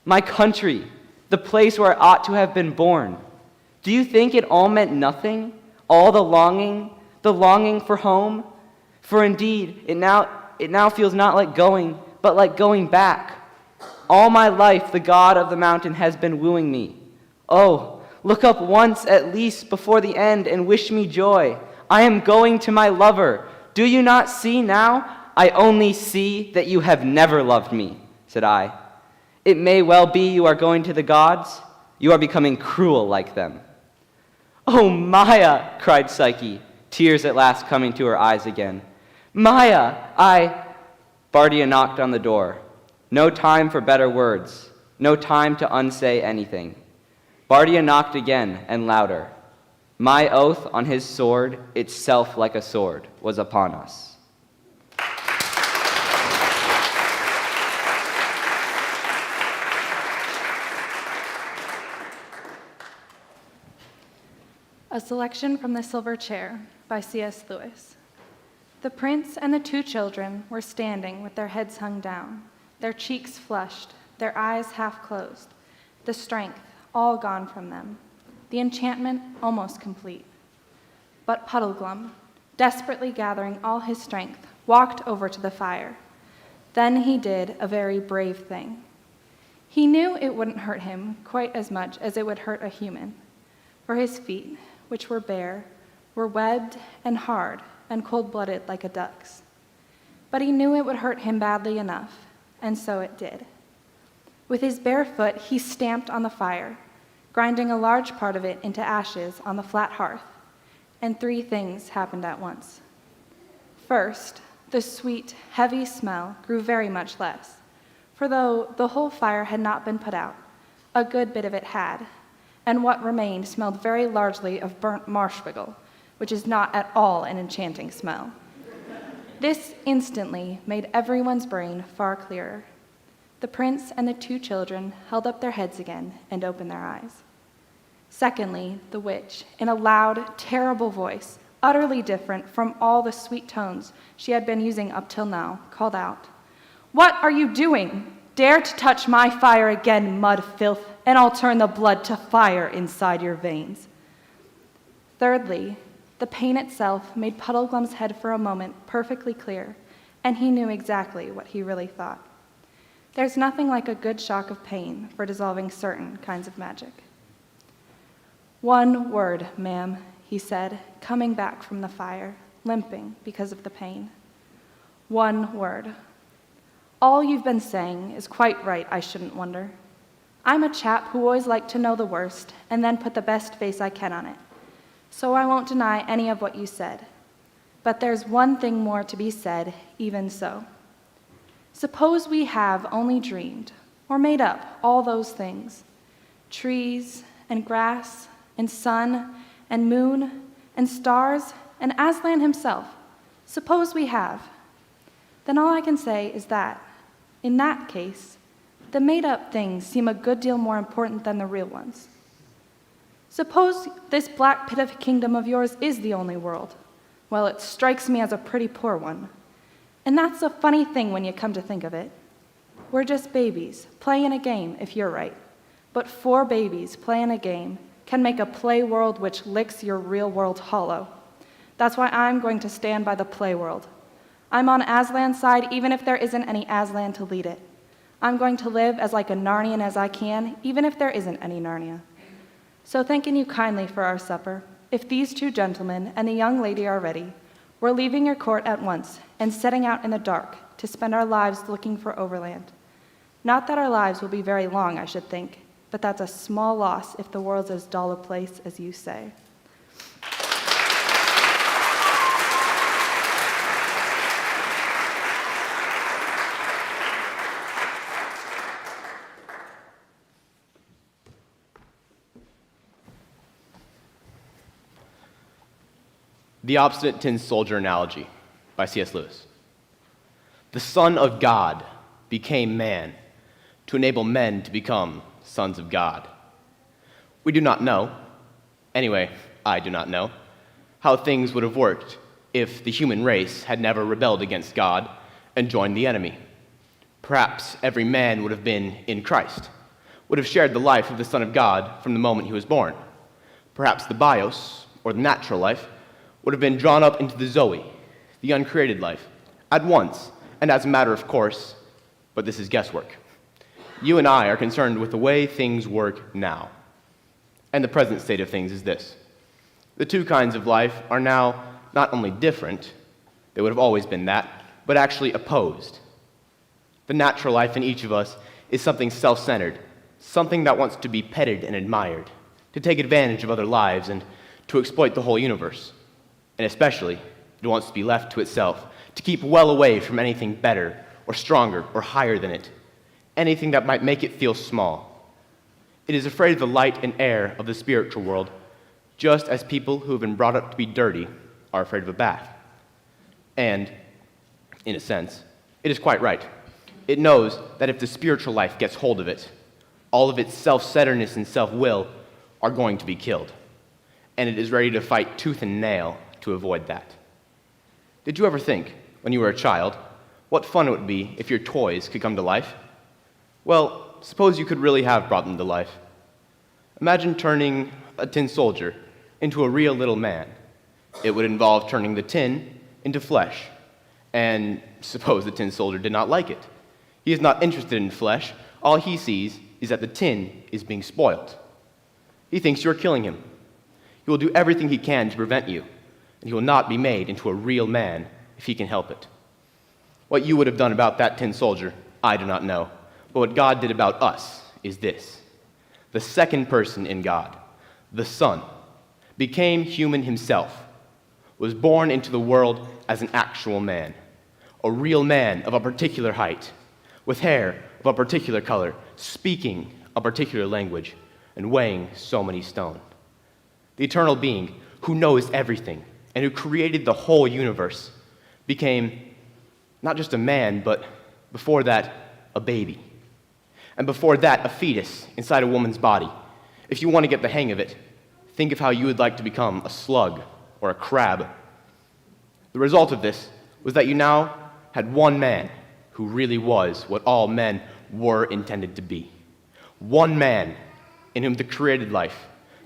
My country, the place where I ought to have been born. Do you think it all meant nothing? All the longing for home? For indeed, it now feels not like going, but like going back. All my life, the god of the mountain has been wooing me. Oh, look up once at least before the end and wish me joy. I am going to my lover. Do you not see now? I only see that you have never loved me, said I. It may well be you are going to the gods. You are becoming cruel like them. Oh, Maya, cried Psyche, tears at last coming to her eyes again. Maya, Bardia knocked on the door. No time for better words. No time to unsay anything. Bardia knocked again and louder. My oath on his sword, itself like a sword, was upon us. A selection from The Silver Chair by C.S. Lewis. The prince and the two children were standing with their heads hung down, their cheeks flushed, their eyes half closed, the strength all gone from them, the enchantment almost complete. But Puddleglum, desperately gathering all his strength, walked over to the fire. Then he did a very brave thing. He knew it wouldn't hurt him quite as much as it would hurt a human, for his feet, which were bare, were webbed and hard and cold-blooded like a duck's. But he knew it would hurt him badly enough, and so it did. With his bare foot, he stamped on the fire, grinding a large part of it into ashes on the flat hearth, and three things happened at once. First, the sweet, heavy smell grew very much less, for though the whole fire had not been put out, a good bit of it had, and what remained smelled very largely of burnt marshwiggle, which is not at all an enchanting smell. This instantly made everyone's brain far clearer. The prince and the two children held up their heads again and opened their eyes. Secondly, the witch, in a loud, terrible voice, utterly different from all the sweet tones she had been using up till now, called out, "What are you doing? Dare to touch my fire again, mud filth, and I'll turn the blood to fire inside your veins." Thirdly, the pain itself made Puddleglum's head for a moment perfectly clear, and he knew exactly what he really thought. There's nothing like a good shock of pain for dissolving certain kinds of magic. "One word, ma'am," he said, coming back from the fire, limping because of the pain. "One word. All you've been saying is quite right, I shouldn't wonder. I'm a chap who always liked to know the worst and then put the best face I can on it, so I won't deny any of what you said. But there's one thing more to be said, even so. Suppose we have only dreamed, or made up, all those things, trees and grass and sun and moon and stars and Aslan himself. Suppose we have. Then all I can say is that, in that case, the made-up things seem a good deal more important than the real ones. Suppose this black pit of a kingdom of yours is the only world. Well, it strikes me as a pretty poor one. And that's a funny thing when you come to think of it. We're just babies, playing a game, if you're right. But 4 babies playing a game can make a play world which licks your real world hollow. That's why I'm going to stand by the play world. I'm on Aslan's side, even if there isn't any Aslan to lead it. I'm going to live as like a Narnian as I can, even if there isn't any Narnia. So thanking you kindly for our supper, if these 2 gentlemen and the young lady are ready, we're leaving your court at once and setting out in the dark to spend our lives looking for Overland. Not that our lives will be very long, I should think, but that's a small loss if the world's as dull a place as you say." The Obstinate Tin Soldier Analogy by C.S. Lewis. The Son of God became man to enable men to become sons of God. We do not know, anyway, I do not know, how things would have worked if the human race had never rebelled against God and joined the enemy. Perhaps every man would have been in Christ, would have shared the life of the Son of God from the moment he was born. Perhaps the bios, or the natural life, would have been drawn up into the Zoe, the uncreated life, at once and as a matter of course, but this is guesswork. You and I are concerned with the way things work now. And the present state of things is this. The two kinds of life are now not only different, they would have always been that, but actually opposed. The natural life in each of us is something self-centered, something that wants to be petted and admired, to take advantage of other lives and to exploit the whole universe. And especially, it wants to be left to itself, to keep well away from anything better or stronger or higher than it, anything that might make it feel small. It is afraid of the light and air of the spiritual world, just as people who have been brought up to be dirty are afraid of a bath. And, in a sense, it is quite right. It knows that if the spiritual life gets hold of it, all of its self-centeredness and self-will are going to be killed. And it is ready to fight tooth and nail to avoid that. Did you ever think, when you were a child, what fun it would be if your toys could come to life? Well, suppose you could really have brought them to life. Imagine turning a tin soldier into a real little man. It would involve turning the tin into flesh. And suppose the tin soldier did not like it. He is not interested in flesh. All he sees is that the tin is being spoiled. He thinks you are killing him. He will do everything he can to prevent you, and he will not be made into a real man if he can help it. What you would have done about that tin soldier, I do not know. But what God did about us is this. The second person in God, the Son, became human himself, was born into the world as an actual man, a real man of a particular height, with hair of a particular color, speaking a particular language, and weighing so many stone. The eternal being who knows everything and who created the whole universe became not just a man, but before that, a baby. And before that, a fetus inside a woman's body. If you want to get the hang of it, think of how you would like to become a slug or a crab. The result of this was that you now had one man who really was what all men were intended to be. One man in whom the created life,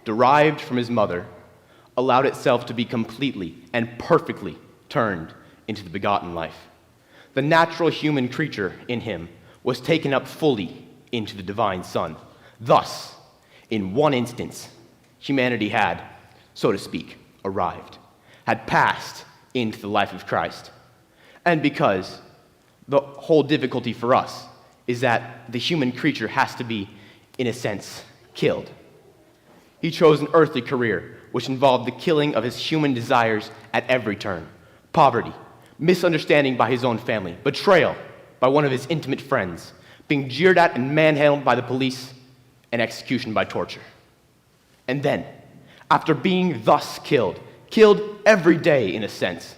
derived from his mother, allowed itself to be completely and perfectly turned into the begotten life. The natural human creature in him was taken up fully into the divine Son. Thus, in one instance, humanity had, so to speak, arrived, had passed into the life of Christ. And because the whole difficulty for us is that the human creature has to be, in a sense, killed. He chose an earthly career which involved the killing of his human desires at every turn. Poverty, misunderstanding by his own family, betrayal by one of his intimate friends, being jeered at and manhandled by the police, and execution by torture. And then, after being thus killed every day in a sense,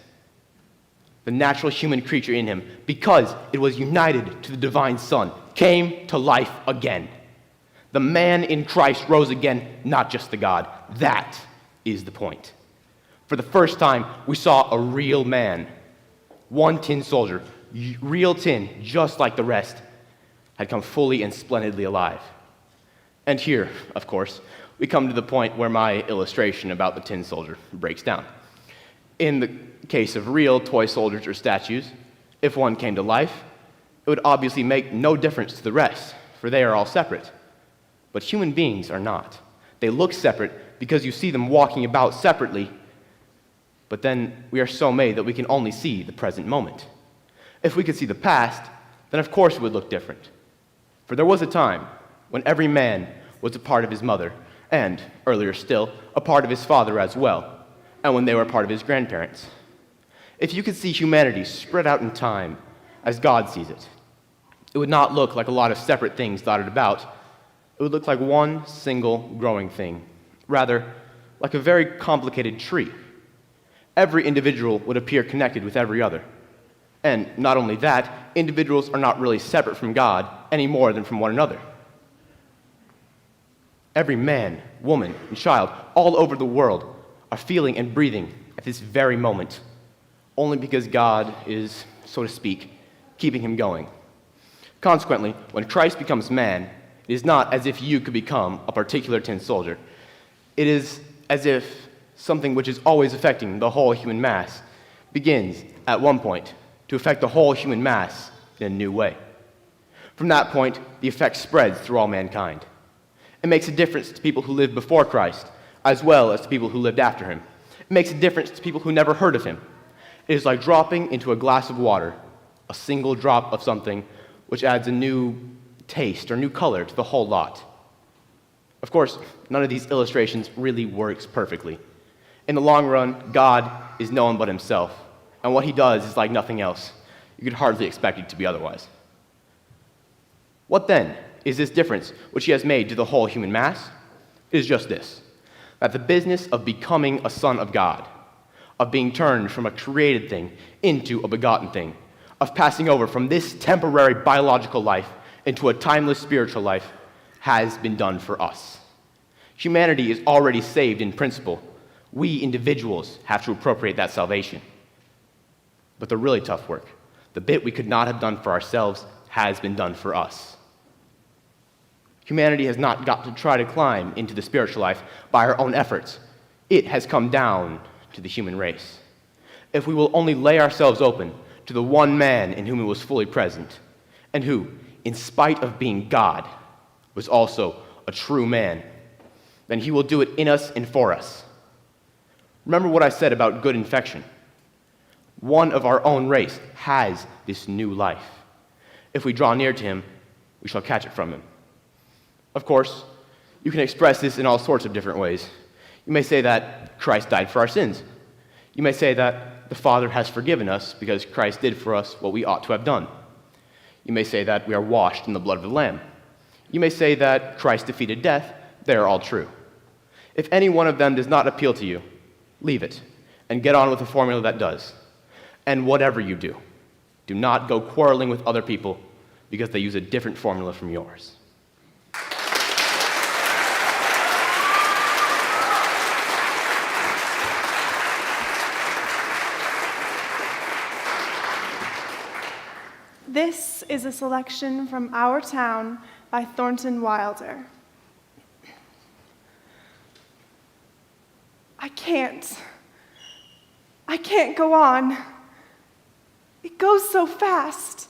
the natural human creature in him, because it was united to the divine Son, came to life again. The man in Christ rose again, not just the God. That is the point. For the first time, we saw a real man. One tin soldier, real tin, just like the rest, had come fully and splendidly alive. And here, of course, we come to the point where my illustration about the tin soldier breaks down. In the case of real toy soldiers or statues, if one came to life, it would obviously make no difference to the rest, for they are all separate. But human beings are not. They look separate because you see them walking about separately, but then we are so made that we can only see the present moment. If we could see the past, then of course it would look different. For there was a time when every man was a part of his mother, and, earlier still, a part of his father as well, and when they were a part of his grandparents. If you could see humanity spread out in time as God sees it, it would not look like a lot of separate things dotted about. It would look like one single growing thing, rather like a very complicated tree. every individual would appear connected with every other. And not only that, individuals are not really separate from God any more than from one another. Every man, woman, and child all over the world are feeling and breathing at this very moment, only because God is, so to speak, keeping him going. Consequently, when Christ becomes man, it is not as if you could become a particular tin soldier. It is as if something which is always affecting the whole human mass begins, at one point, to affect the whole human mass in a new way. From that point, the effect spreads through all mankind. It makes a difference to people who lived before Christ, as well as to people who lived after him. It makes a difference to people who never heard of him. It is like dropping into a glass of water a single drop of something which adds a new taste or new color to the whole lot. Of course, none of these illustrations really works perfectly. In the long run, God is no one but himself, and what he does is like nothing else. You could hardly expect it to be otherwise. What then is this difference which he has made to the whole human mass? It is just this, that the business of becoming a son of God, of being turned from a created thing into a begotten thing, of passing over from this temporary biological life into a timeless spiritual life, has been done for us. Humanity is already saved in principle. We individuals have to appropriate that salvation. But the really tough work, the bit we could not have done for ourselves, has been done for us. Humanity has not got to try to climb into the spiritual life by our own efforts. It has come down to the human race. If we will only lay ourselves open to the one man in whom he was fully present, and who, in spite of being God, was also a true man, then he will do it in us and for us. Remember what I said about good infection. One of our own race has this new life. If we draw near to him, we shall catch it from him. Of course, you can express this in all sorts of different ways. You may say that Christ died for our sins. You may say that the Father has forgiven us because Christ did for us what we ought to have done. You may say that we are washed in the blood of the Lamb. You may say that Christ defeated death. They are all true. If any one of them does not appeal to you, leave it and get on with a formula that does. And whatever you do, do not go quarreling with other people because they use a different formula from yours. This is a selection from Our Town by Thornton Wilder. I can't go on. It goes so fast.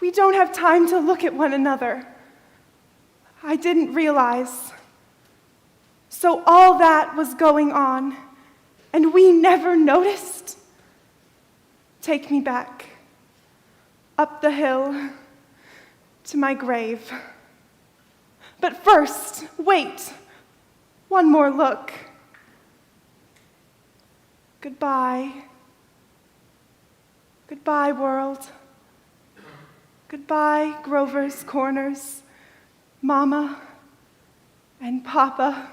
We don't have time to look at one another. I didn't realize. So all that was going on, and we never noticed. Take me back, up the hill, to my grave. But first, wait, one more look. Goodbye. Goodbye, world. Goodbye, Grover's Corners, Mama and Papa.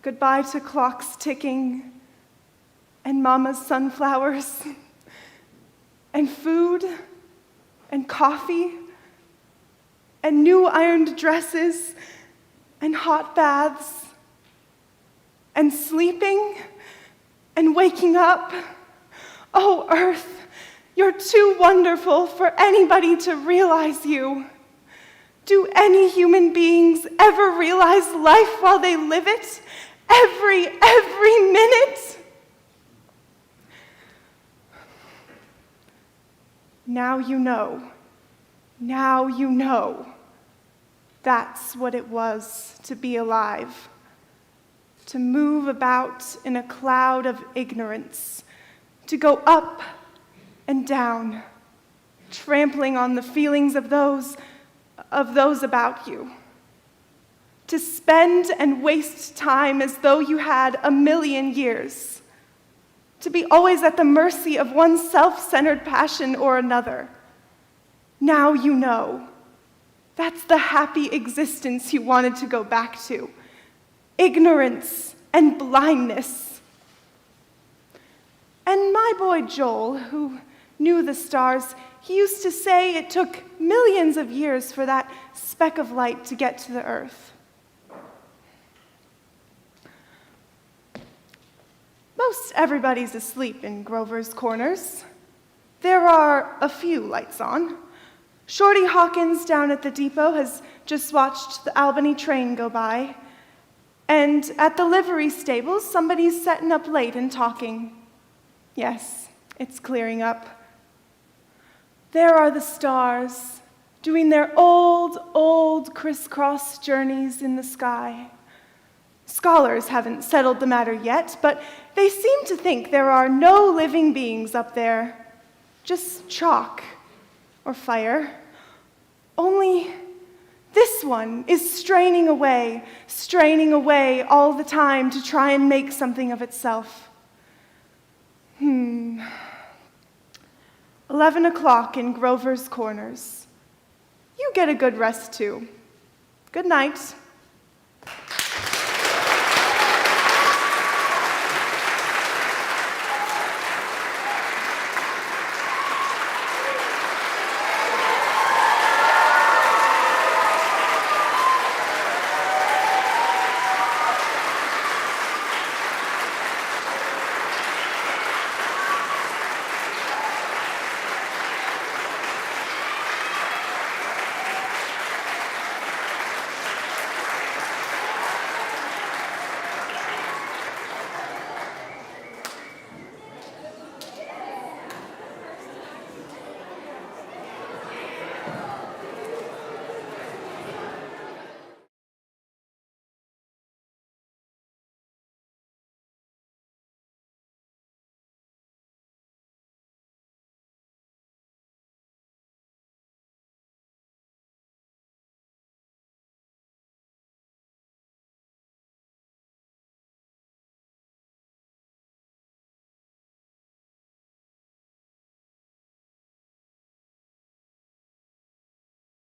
Goodbye to clocks ticking and Mama's sunflowers and food and coffee and new ironed dresses and hot baths and sleeping and waking up. Oh, Earth, you're too wonderful for anybody to realize you. Do any human beings ever realize life while they live it? Every minute? Now you know. Now you know. That's what it was to be alive. To move about in a cloud of ignorance. To go up and down, trampling on the feelings of those about you. To spend and waste time as though you had 1,000,000 years. To be always at the mercy of one self-centered passion or another. Now you know. That's the happy existence you wanted to go back to. Ignorance and blindness. And my boy Joel, who knew the stars, he used to say it took millions of years for that speck of light to get to the earth. Most everybody's asleep in Grover's Corners. There are a few lights on. Shorty Hawkins down at the depot has just watched the Albany train go by. And at the livery stables, somebody's setting up late and talking. Yes, it's clearing up. There are the stars, doing their old crisscross journeys in the sky. Scholars haven't settled the matter yet, but they seem to think there are no living beings up there, just chalk or fire. Only this one is straining away all the time to try and make something of itself. 11 o'clock in Grover's Corners. You get a good rest too. Good night.